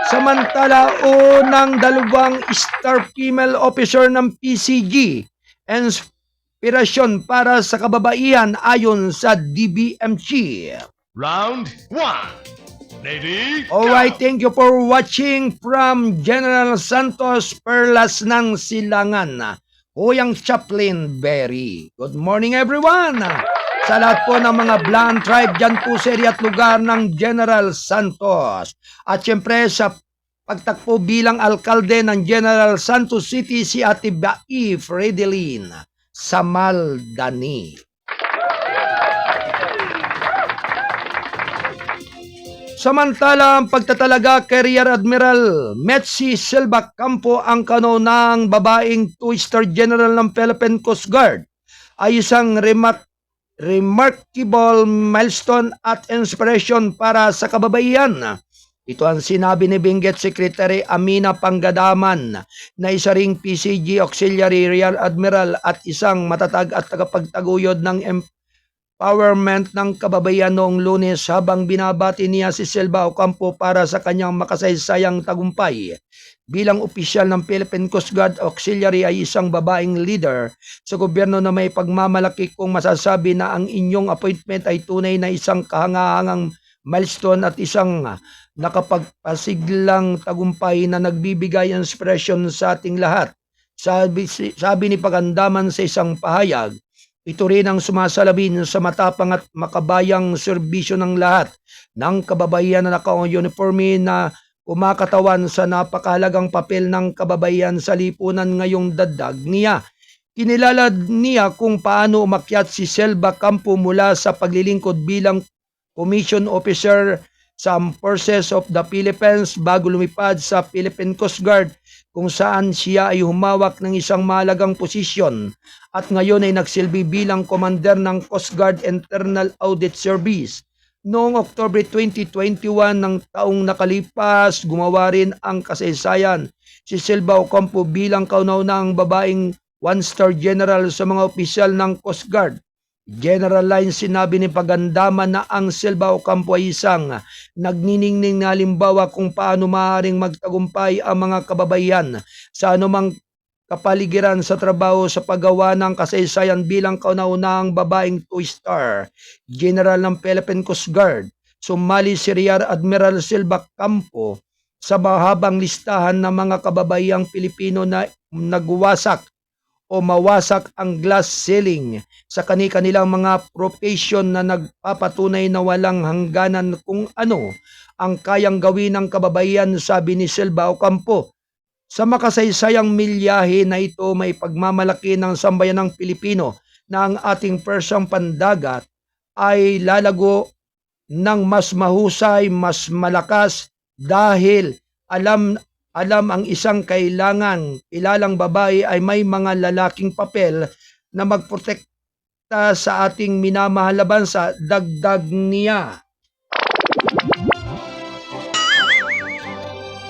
Samantala, unang dalawang star female officer ng PCG, inspirasyon para sa kababaihan ayon sa DBMG. Round 1. Ready? Alright, thank you for watching from General Santos Perlas ng Silangan. Kuyang Chaplain Berry. Good morning everyone! Sa lahat po ng mga Blan tribe dyan po sa area at lugar ng General Santos. At syempre sa pagtakpo bilang alkalde ng General Santos City si Ate Bai Fredeline Samaldani. Samantala, ang pagtatalaga kay Rear Admiral Metsi Silva Campo ang kanunang babaeng 2-star general ng Philippine Coast Guard ay isang remarkable milestone at inspiration para sa kababaihan. Ito ang sinabi ni Benguet Secretary Amina Pangadaman na isa ring PCG Auxiliary Rear Admiral at isang matatag at tagapagtaguyod ng empowerment ng kababaihan noong Lunes habang binabati niya si Silva Ocampo para sa kanyang makasaysayang tagumpay. Bilang opisyal ng Philippine Coast Guard Auxiliary ay isang babaeng leader sa gobyerno na may pagmamalaki kung masasabi na ang inyong appointment ay tunay na isang kahangahangang milestone at isang nakapagpasiglang tagumpay na nagbibigay inspirasyon sa ating lahat. Sabi ni Pagandaman sa isang pahayag, ito rin ang sumasalabin sa matapang at makabayang serbisyo ng lahat ng kababaihan na naka-uniforme na kumakatawan sa napakahalagang papel ng kababaihan sa lipunan ngayong dadag niya. Kinilala niya kung paano umakyat si Silva Campo mula sa paglilingkod bilang Commission Officer sa Armed Forces of the Philippines bago lumipad sa Philippine Coast Guard kung saan siya ay humawak ng isang mahalagang posisyon at ngayon ay nagsilbi bilang Commander ng Coast Guard Internal Audit Service. Noong October 2021 ng taong nakalipas, gumawa rin ang kasaysayan si Silva Ocampo bilang kauna-unahang babaeng 1-star general sa mga opisyal ng Coast Guard. General line sinabi ni Pagandaman na ang Silva Ocampo ay isang nagniningning na halimbawa kung paano maaaring magtagumpay ang mga kababaihan sa anumang kapaligiran sa trabaho sa paggawa ng kasaysayan bilang kauna-unahang babaeng 2-star general ng Philippine Coast Guard. Sumali si Rear Admiral Silva Campo sa mahabang listahan ng mga kababayang Pilipino na nagwasak o mawasak ang glass ceiling sa kani-kanilang mga profession na nagpapatunay na walang hangganan kung ano ang kayang gawin ng kababaihan, sabi ni Silva Ocampo. Sa makasaysayang milyahe na ito, may pagmamalaki ng sambayanang Pilipino na ang ating persyang pandagat ay lalago ng mas mahusay, mas malakas dahil alam ang isang kilalang babae ay may mga lalaking papel na magprotekta sa ating minamahal na bansa, dagdag niya.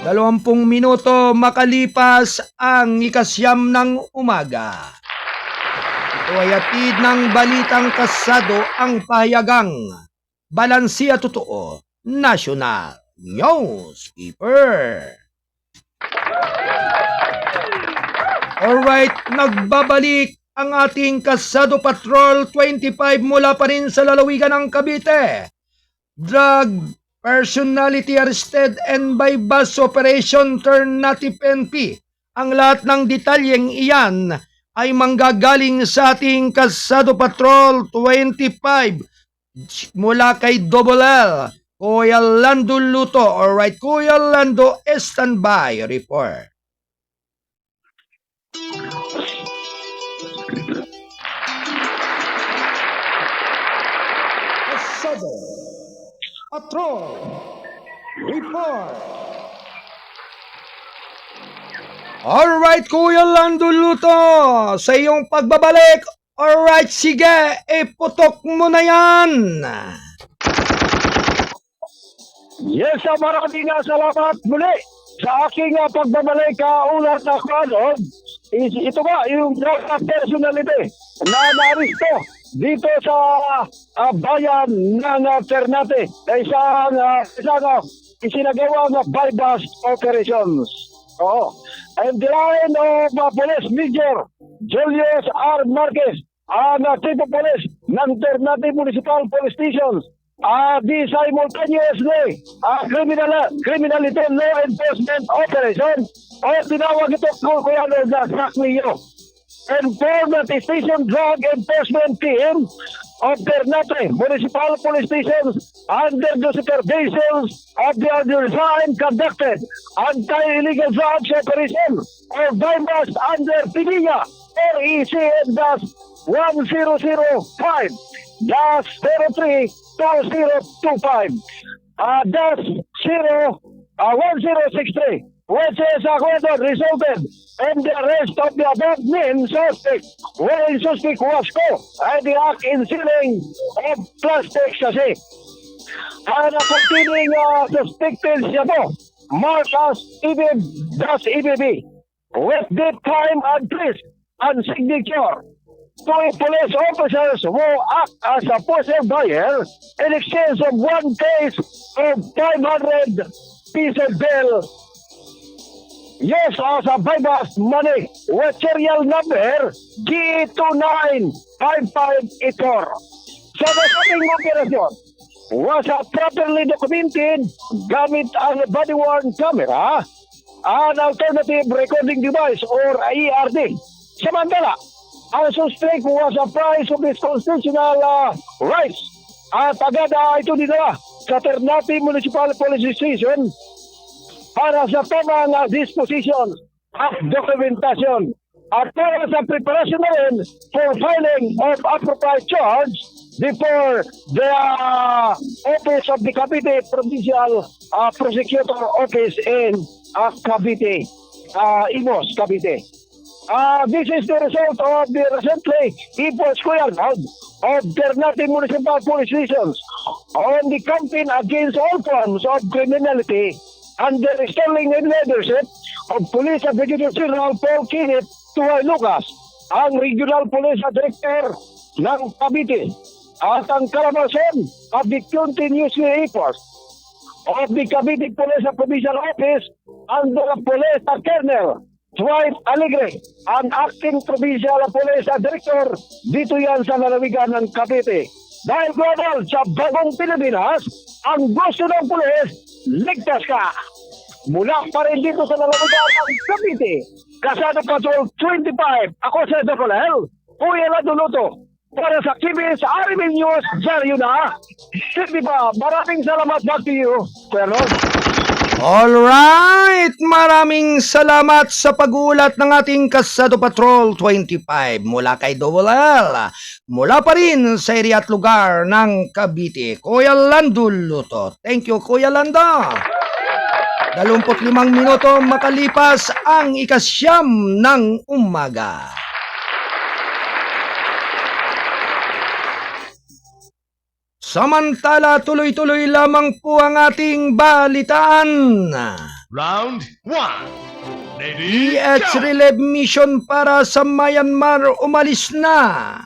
20 minuto makalipas ang 9:00 ng umaga. Ito ay hatid ng balitang kasado ang pahayagang Balansiya Totoo National Newspaper. Alright, nagbabalik ang ating Kasado Patrol 25 mula pa rin sa lalawigan ng Cavite. Drug personality arrested and by bus operation Ternate PNP. Ang lahat ng detalyeng iyan ay manggagaling sa ating Kasado Patrol 25 mula kay Double L, Kuya Lando Luto. Alright, Kuya Lando, standby report. Kasado Patrol report. Alright, Kuya Lando Luto, sa iyong pagbabalik. Alright, sige, iputok mo na yan. Yes, maraming salamat muli sa aking pagbabalik ulat na kanon. Ito ba yung drug personality na naristo dito sa bayan ng Ternate na isang isinagawang bypass operations. Oo. And the line of Police Major Julius R. Marquez, ang Chief of Police ng Ternate Municipal Police Station, di simultaneously criminality law enforcement operation o tinawag ito kung kaya na SACMIO. Informed Station Drug Enforcement Team of Ternate Municipal Police Stations under the supervision of the undersigned conducted anti-illegal drugs operation or bypass under PINIA RECN-1005-032025 -1063, which is resulted in the arrest of the above named suspect, wherein suspect was caught at the act in selling of plastic sachet. And continuing suspected siya to, marked as EBB, with date, time, and place, and signature to police officers who act as a postal buyer in exchange of one case of 500 peso bill. Yes, as a bypass money with serial number G295584. Sa nasabing operasyon was properly documented gamit ang body-worn camera, an alternative recording device or ERD. Samantala, ang suspect was apprised of his constitutional rights at agad ito dinala sa Ternate Municipal Police Station para sa tamang disposition at documentation at para sa preparation na rin for filing of appropriate charge before the office of the Cavite Provincial Prosecutor Office in Cavite, Imos, Cavite. This is the result of the recently People's Square of Ternate Municipal Police Stations on the campaign against all forms of criminality under the sterling leadership of Police Brigadier General Paul Kenneth Tuay Lucas, ang Regional Police Director ng Cavite, at ang kalabasan of the continuous report of the Cavite Police Provincial Office under the Police Colonel Dwight Alegre, ang acting provincial police director dito yan sa lalawigan ng Cavite. Dahil global sa bagong Pilipinas, ang gusto ng pulis, ligtas ka! Mula pa rin dito sa lalawigan ng Cavite, Kasado Patrol 25, ako sa Docolel, Kuya Laduluto, para sa KBS RMN News, Jaryo na. Sige ba, maraming salamat back to you, Kuya Lord. Alright, maraming salamat sa pag-uulat ng ating Kasado Patrol 25 mula kay Double L. Mula pa rin sa area at lugar ng Cavite, Kuya Lando Luto. Thank you, Kuya Lando. 25 minuto makalipas ang ikasyam ng umaga. Samantala, tuloy-tuloy lamang po ang ating balitaan. Round 1. Ready, PH go! Relief Mission para sa Myanmar umalis na.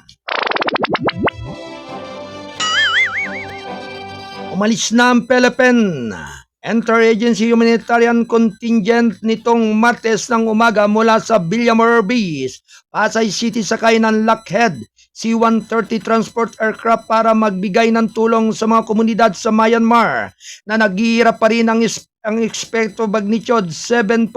Umalis na ang Philippine Interagency Humanitarian Contingent nitong Martes ng umaga mula sa Villamor Beach, Pasay City sakay ng Lockheed C-130 transport aircraft para magbigay ng tulong sa mga komunidad sa Myanmar na naghihirap pa rin ang expected magnitude 7.7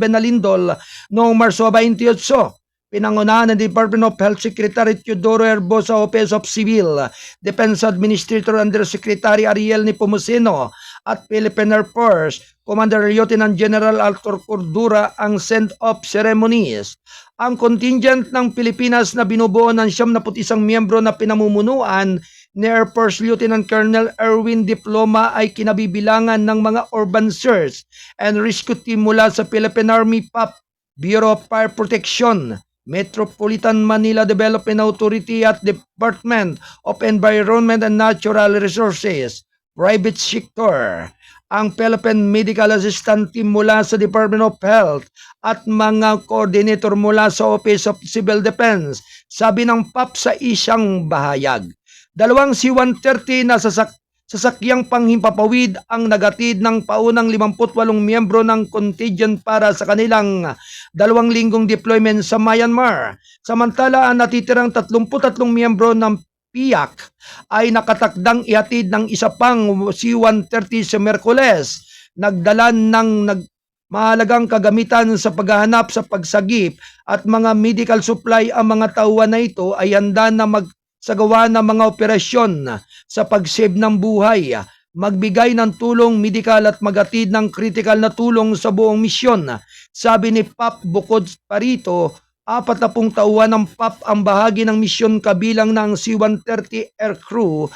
na lindol noong Marso 28. Pinangunahan ng Department of Health Secretary Teodoro Herbosa Office of Civil Defense Administrator Undersecretary Ariel Nepomuceno at Philippine Air Force Commander Lieutenant General Arthur Cordura ang send-off ceremonies. Ang contingent ng Pilipinas na binubuo ng 71 miyembro na pinamumunuan ni Air Force Lieutenant Colonel Erwin Diploma ay kinabibilangan ng mga urban search and rescue team mula sa Philippine Army PAP, Bureau of Fire Protection, Metropolitan Manila Development Authority at Department of Environment and Natural Resources, private sector, ang Philippine Medical Assistant Team mula sa Department of Health at mga coordinator mula sa Office of Civil Defense, sabi ng PAP sa isang bahayag. Dalawang C-130 na sasakyang panghimpapawid ang nagatid ng paunang 58 miyembro ng contingent para sa kanilang 2 linggong deployment sa Myanmar. Samantala, ang natitirang 33 miyembro ng PIAC ay nakatakdang ihatid ng isa pang C-130 sa Merkules. Nagdala ng mahalagang kagamitan sa paghahanap sa pagsagip at mga medical supply. Ang mga tauhan na ito ay handa na magsagawa ng mga operasyon sa pagsave ng buhay, magbigay ng tulong medikal at magatid ng critical na tulong sa buong misyon. Sabi ni PAP, bukod pa rito, 40 tauhan ng PAP ang bahagi ng misyon kabilang ng C-130 aircrew,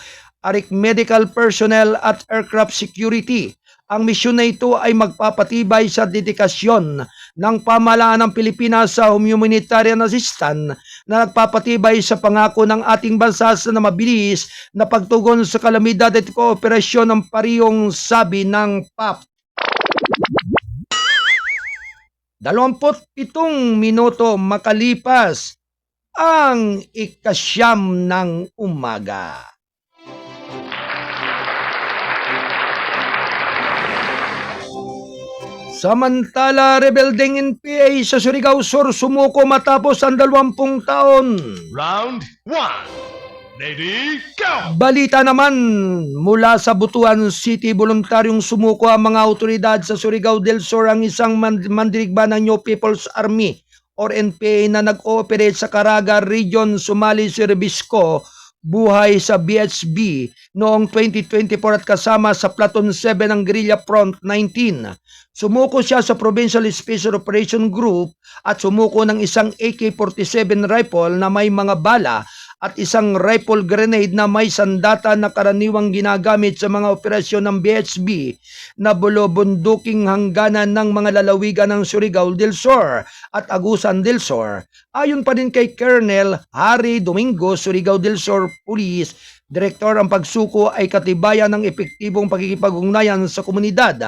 medical personnel at aircraft security. Ang misyon na ito ay magpapatibay sa dedikasyon ng pamahalaan ng Pilipinas sa humanitarian assistance na nagpapatibay sa pangako ng ating bansa sa mabilis na pagtugon sa kalamidad at kooperasyon ng parehong, sabi ng PAP. 27 minuto makalipas ang ikasyam ng umaga. Samantala, rebelding NPA sa Surigao Sur sumuko matapos ang 20 taon. Round 1. Ready, go! Balita naman mula sa Butuan City, voluntaryong sumuko ang mga autoridad sa Surigao del Sur, ang isang mandirigma ng New People's Army or NPA na nag-ooperate sa Caraga Region, sumali si Rebisco buhay sa BHB noong 2024 at kasama sa Platoon 7 ng Guerrilla Front 19. Sumuko siya sa Provincial Special Operation Group at sumuko ng isang AK-47 rifle na may mga bala at isang rifle grenade na may sandata na karaniwang ginagamit sa mga operasyon ng BHB na bulobunduking hangganan ng mga lalawigan ng Surigao del Sur at Agusan del Sur. Ayon pa din kay Colonel Harry Domingo, Surigao del Sur Police Director, ang pagsuko ay katibayan ng epektibong pagkikipag-ugnayan sa komunidad.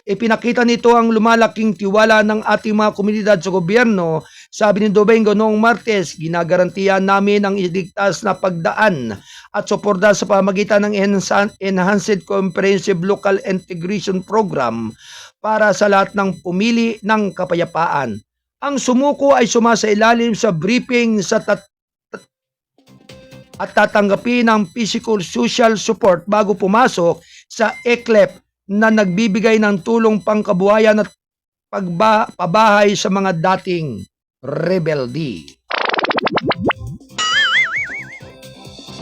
Ipinakita nito ang lumalaking tiwala ng ating mga komunidad sa gobyerno. Sabi ni Domingo noong Martes, ginagarantiya namin ang iligtas na pagdaan at suporta sa pamagitan ng Enhanced Comprehensive Local Integration Program para sa lahat ng pumili ng kapayapaan. Ang sumuko ay sumasailalim sa briefing at tatanggapin ng physical social support bago pumasok sa ECLEP na nagbibigay ng tulong pangkabuhayan at pabahay sa mga dating rebelde.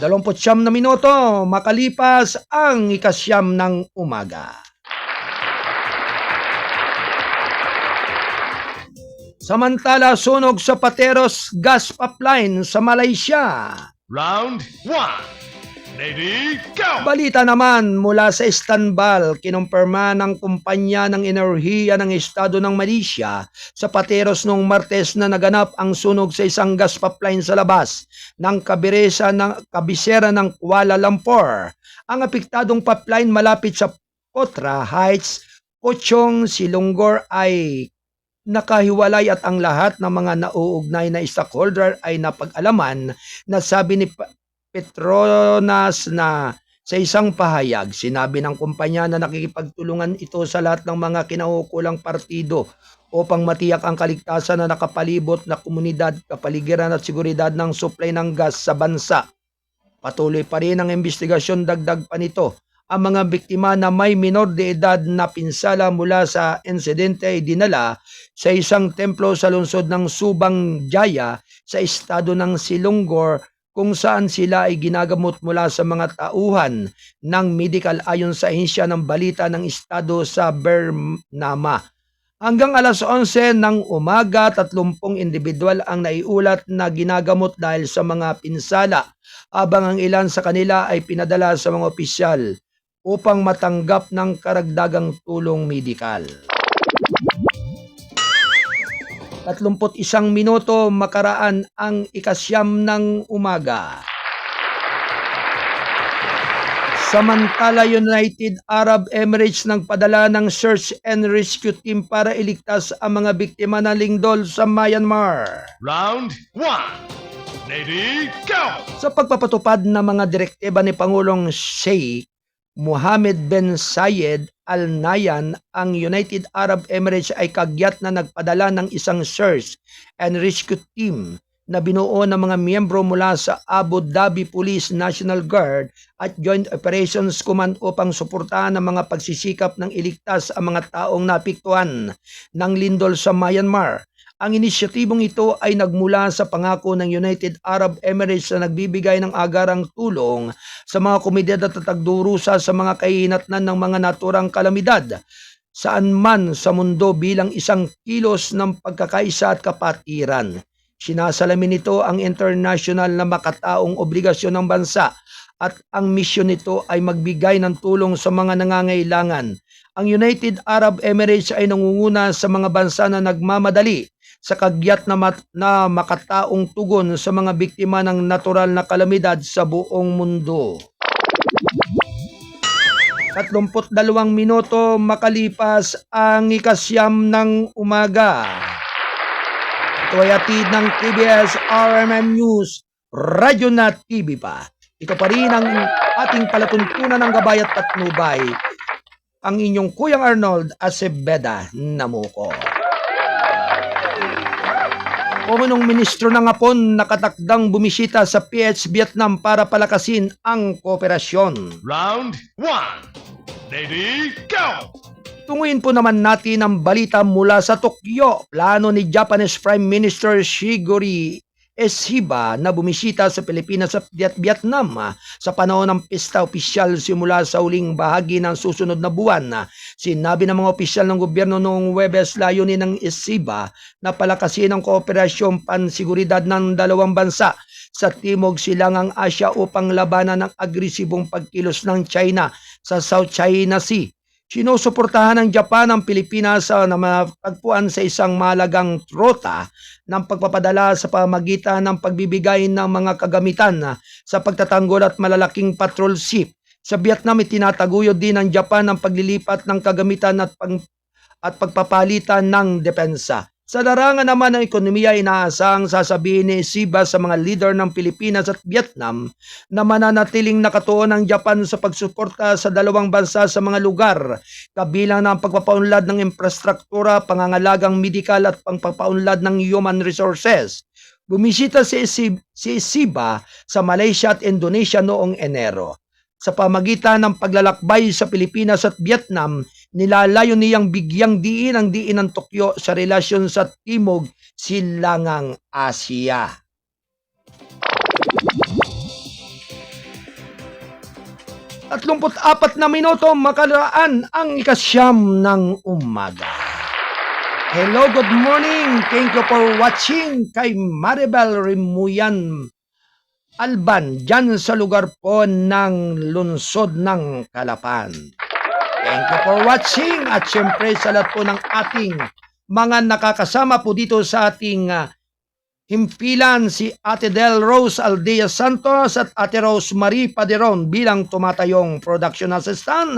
29 na minuto makalipas ang ikasyam ng umaga. Samantala, sunog sa Pateros Gas Pipeline sa Malaysia. Round 1. Ready, go! Balita naman mula sa Istanbul, kinumpirma ng kumpanya ng enerhiya ng Estado ng Malaysia sa Pateros noong Martes na naganap ang sunog sa isang gas pipeline sa labas ng kabisera ng Kuala Lumpur. Ang apektadong pipeline malapit sa Potra Heights, Pochong, Silunggor ay nakahiwalay at ang lahat ng mga nauugnay na stakeholder ay napag-alaman na sabi ni Petronas na sa isang pahayag. Sinabi ng kumpanya na nakikipagtulungan ito sa lahat ng mga kinaukulang partido upang matiyak ang kaligtasan na nakapalibot na komunidad, kapaligiran at seguridad ng supply ng gas sa bansa. Patuloy pa rin ang investigasyon. Dagdag pa nito, ang mga biktima na may minor de edad na pinsala mula sa insidente ay dinala sa isang templo sa lungsod ng Subang Jaya sa estado ng Silunggor, kung saan sila ay ginagamot mula sa mga tauhan ng medical ayon sa ahensya ng balita ng estado sa Bernama. Hanggang alas 11 ng umaga, 30 individual ang naiulat na ginagamot dahil sa mga pinsala, habang ang ilan sa kanila ay pinadala sa mga opisyal upang matanggap ng karagdagang tulong medikal. 31 minuto makaraan ang 9 ng umaga. Samantala, United Arab Emirates nagpadala ng search and rescue team para iligtas ang mga biktima ng lindol sa Myanmar. Round 1. Ready, go! Sa pagpapatupad ng mga direktiba ni Pangulong Sheikh Mohammed bin Zayed Al Nahyan, ang United Arab Emirates ay kagyat na nagpadala ng isang search and rescue team na binuo ng mga miyembro mula sa Abu Dhabi Police National Guard at Joint Operations Command upang suportahan ang mga pagsisikap ng iligtas ang mga taong napiktuhan ng lindol sa Myanmar. Ang inisyatibong ito ay nagmula sa pangako ng United Arab Emirates na nagbibigay ng agarang tulong sa mga komunidad at tagdurusa sa mga kahinatnan ng mga naturang kalamidad saan man sa mundo bilang isang kilos ng pagkakaisa at kapatiran. Sinasalamin nito ang international na makataong obligasyon ng bansa at ang misyon nito ay magbigay ng tulong sa mga nangangailangan. Ang United Arab Emirates ay nangunguna sa mga bansa na nagmamadali sa kagyat na makataong tugon sa mga biktima ng natural na kalamidad sa buong mundo. 32 minuto makalipas ang 9 ng umaga. Ito ay hatid ng TBS RMM News, Radyo na TV pa. Ito pa rin ang ating palatuntunan ng gabay at patnubay. Ang inyong Kuyang Arnold Acebeda Namuko. Pumunong ministro ng Hapon nakatakdang bumisita sa PH Vietnam para palakasin ang kooperasyon. Round 1. Ready, go! Tunguin po naman natin ang balita mula sa Tokyo. Plano ni Japanese Prime Minister Shigeru Ishiba na bumisita sa Pilipinas at Vietnam sa panahon ng pista opisyal simula sa huling bahagi ng susunod na buwan. Sinabi ng mga opisyal ng gobyerno noong Huwebes layunin ng Ishiba na palakasin ang kooperasyon pansiguridad ng dalawang bansa sa Timog Silangang Asya upang labanan ang agresibong pagkilos ng China sa South China Sea. Sinusuportahan ng Japan ang Pilipinas na matagpuan sa isang mahalagang trota ng pagpapadala sa pamagitan ng pagbibigay ng mga kagamitan sa pagtatanggol at malalaking patrol ship. Sa Vietnam, itinataguyod din ng Japan ang paglilipat ng kagamitan at pagpapalitan ng depensa. Sa larangan naman ng ekonomiya, inaasang sasabihin ni Ishiba sa mga leader ng Pilipinas at Vietnam na mananatiling nakatuon ang Japan sa pagsuporta sa dalawang bansa sa mga lugar, kabilang ng pagpapaunlad ng infrastruktura, pangangalagang medikal at pagpapaunlad ng human resources. Bumisita si Ishiba sa Malaysia at Indonesia noong Enero. Sa pamagitan ng paglalakbay sa Pilipinas at Vietnam, nilalayo niyang bigyang diin ang diin ng Tokyo sa relasyon sa Timog Silangang Asya. At 34 na minuto makaraan ang 9 ng umaga. Hello, good morning. Thank you for watching kay Maribel Rimuyan Alban dyan sa lugar po ng lungsod ng Calapan. Thank you for watching at syempre sa lahat po ng ating mga nakakasama po dito sa ating himpilan, si Ate Del Rose Aldea Santos at Ate Rosemary Paderon bilang tumatayong production assistant.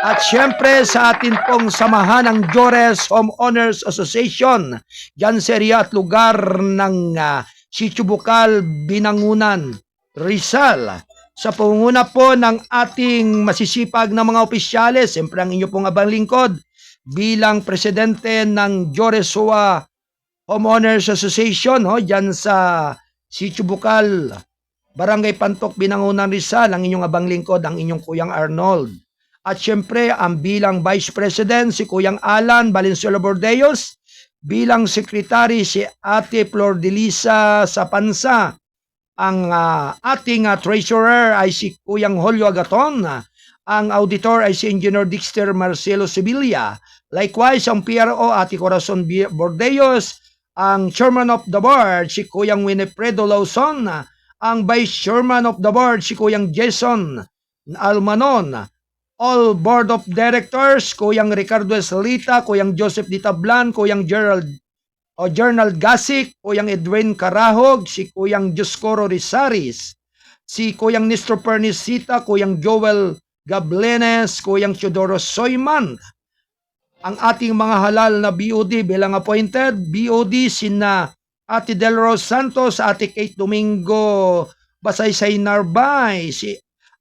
At syempre sa atin pong samahan ng Jores Homeowners Association dyan sa area at lugar ng Sitio Bukal, Binangunan, Rizal. Sa pangunguna po ng ating masisipag na mga opisyales, siyempre ang inyo pong abang lingkod bilang presidente ng Jores Homeowners Association dyan sa Sitio Bukal, Barangay Pantok, Binangunan, Rizal, ang inyong abang lingkod, ang inyong Kuyang Arnold. At syempre, ang bilang Vice President, si Kuyang Alan Valenzuela Bordeos, bilang Secretary, si Ate Flor de Lisa Sapansa, ang ating Treasurer ay si Kuyang Julio Agaton, ang Auditor ay si Engineer Dexter Marcelo Sevilla, likewise, ang PRO, Ate Corazon Bordeos, ang Chairman of the Board, si Kuyang Winifredo Lawson, ang Vice Chairman of the Board, si Kuyang Jason Almanon, all Board of Directors, Kuyang Ricardo Eslita, Kuyang Joseph Di Tablan, Kuyang Gerald Gasik, Kuyang Edwin Carahog, si Kuyang Dioscoro Rizaris, si Kuyang Nestor Pernisita, Kuyang Joel Gablenes, Kuyang Teodoro Soyman, ang ating mga halal na BOD bilang appointed, BOD sina Ate Del Rose Santos, Ate Kate Domingo Basaysay Narbay,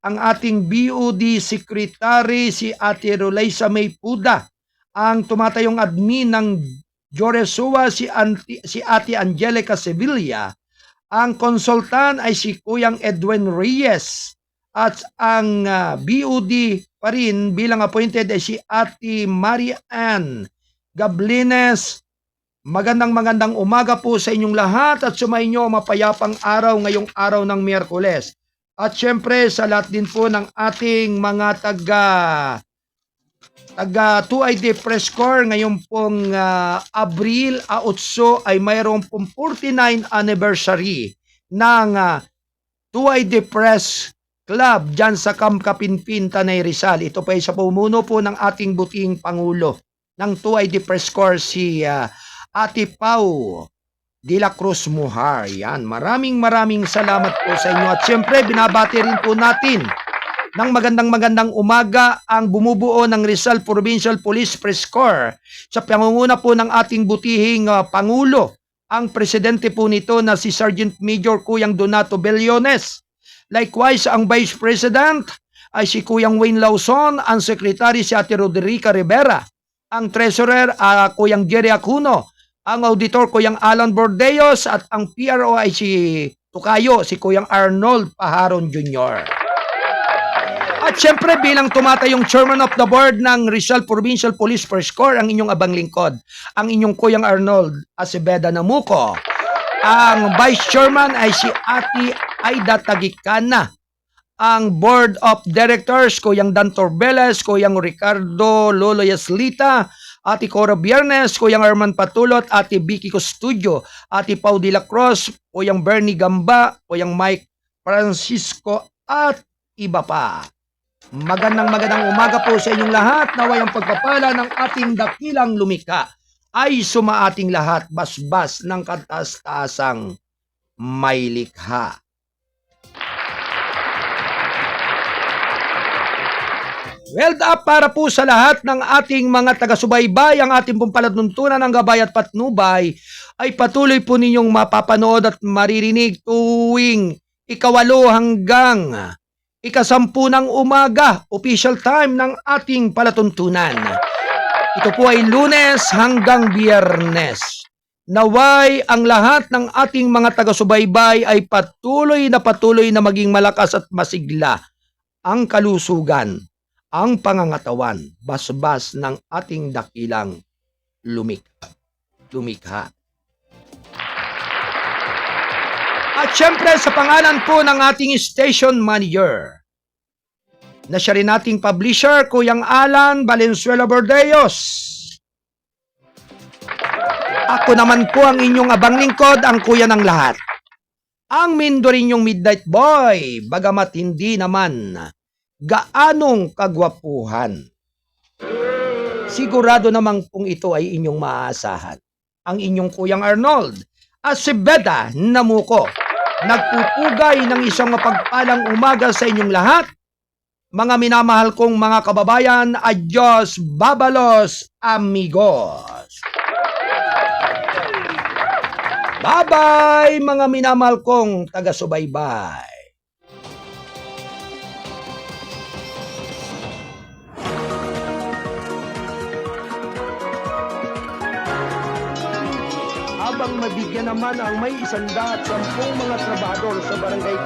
ang ating BOD Secretary, si Ate Rolaysa May Puda, ang tumatayong admin ng Joresua, si Ate Angelica Sevilla, ang konsultan ay si Kuyang Edwin Reyes, at ang BOD pa rin bilang appointed ay si Ate Marian Gablines. Magandang umaga po sa inyong lahat at sumainyo mapayapang araw ngayong araw ng Miyerkules. At syempre sa lahat din po ng ating mga taga 2ID Press Corps ngayon pong Abril 8 ay mayroong pong 49 anniversary ng 2ID Press Club dyan sa Camp Kapinpin, Tanay Rizal. Ito pa isa pumuno po ng ating buting Pangulo ng 2ID Press Corps, si Ate Pau de la Cruz Muhar. Yan. Maraming salamat po sa inyo. At syempre, binabati rin po natin ng magandang umaga ang bumubuo ng Rizal Provincial Police Press Corps sa pangunguna po ng ating butihing Pangulo. Ang presidente po nito na si Sergeant Major Kuyang Donato Bellones. Likewise, ang Vice President ay si Kuyang Wayne Lawson, ang Secretary si Ate Roderica Rivera, ang Treasurer Kuyang Jerry Acuno, ang Auditor Kuyang Alan Bordeos, at ang PRO ay si Tukayo, si Kuyang Arnold Paharon Jr. At syempre bilang tumatayong Chairman of the Board ng Rizal Provincial Police Press Corps, ang inyong abang lingkod, ang inyong Kuyang Arnold Acebeda Namuco. Ang Vice Chairman ay si Ate Aida Tagikana. Ang Board of Directors, Kuyang Dan Torbeles, Kuyang Ricardo Lolo Yaslita, Ate Cora Biernes, Kuyang Arman Patulot, Ate Vicky Custudio, Ate Pau de la Cruz, Kuyang Bernie Gamba, Kuyang Mike Francisco, at iba pa. Magandang umaga po sa inyong lahat. Naway ang pagpapala ng ating dakilang lumikha ay sumaating lahat, basbas ng kataas-taasang may likha. Well up para po sa lahat ng ating mga taga-subaybay. Ang ating pong palatuntunan ng Gabay at Patnubay ay patuloy po ninyong mapapanood at maririnig tuwing 8 hanggang 10 ng umaga, official time ng ating palatuntunan. Ito po ay Lunes hanggang Biyernes. Naway ang lahat ng ating mga taga-subaybay ay patuloy na maging malakas at masigla ang kalusugan, ang pangangatawan, basbas ng ating dakilang lumikha. At syempre sa pangalan po ng ating station manager, na siya rin ating publisher, Kuyang Alan Valenzuela Bordeos. Ako naman po ang inyong abang lingkod, ang kuya ng lahat. Ang Mindorinyong Midnight Boy, bagamat hindi naman gaanong kagwapuhan. Sigurado namang kung ito ay inyong maaasahan. Ang inyong kuyang Arnold, Acebeda Namuko, nagpupugay ng isang mapagpalang umaga sa inyong lahat. Mga minamahal kong mga kababayan, adios, babalos, amigos. Bye-bye, mga minamahal kong taga-subaybay. Habang mabigyan naman ang may 110 mga trabahador sa barangay.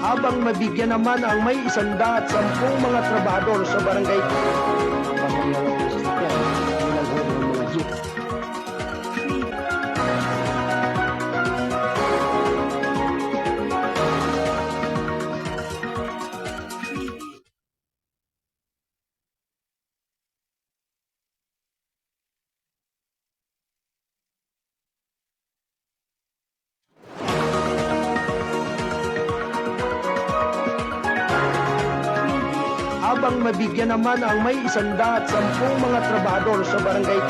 Habang mabigyan naman ang may 110 mga trabahador sa barangay. Habang mabigyan naman ang may 110 mga trabahador sa barangay.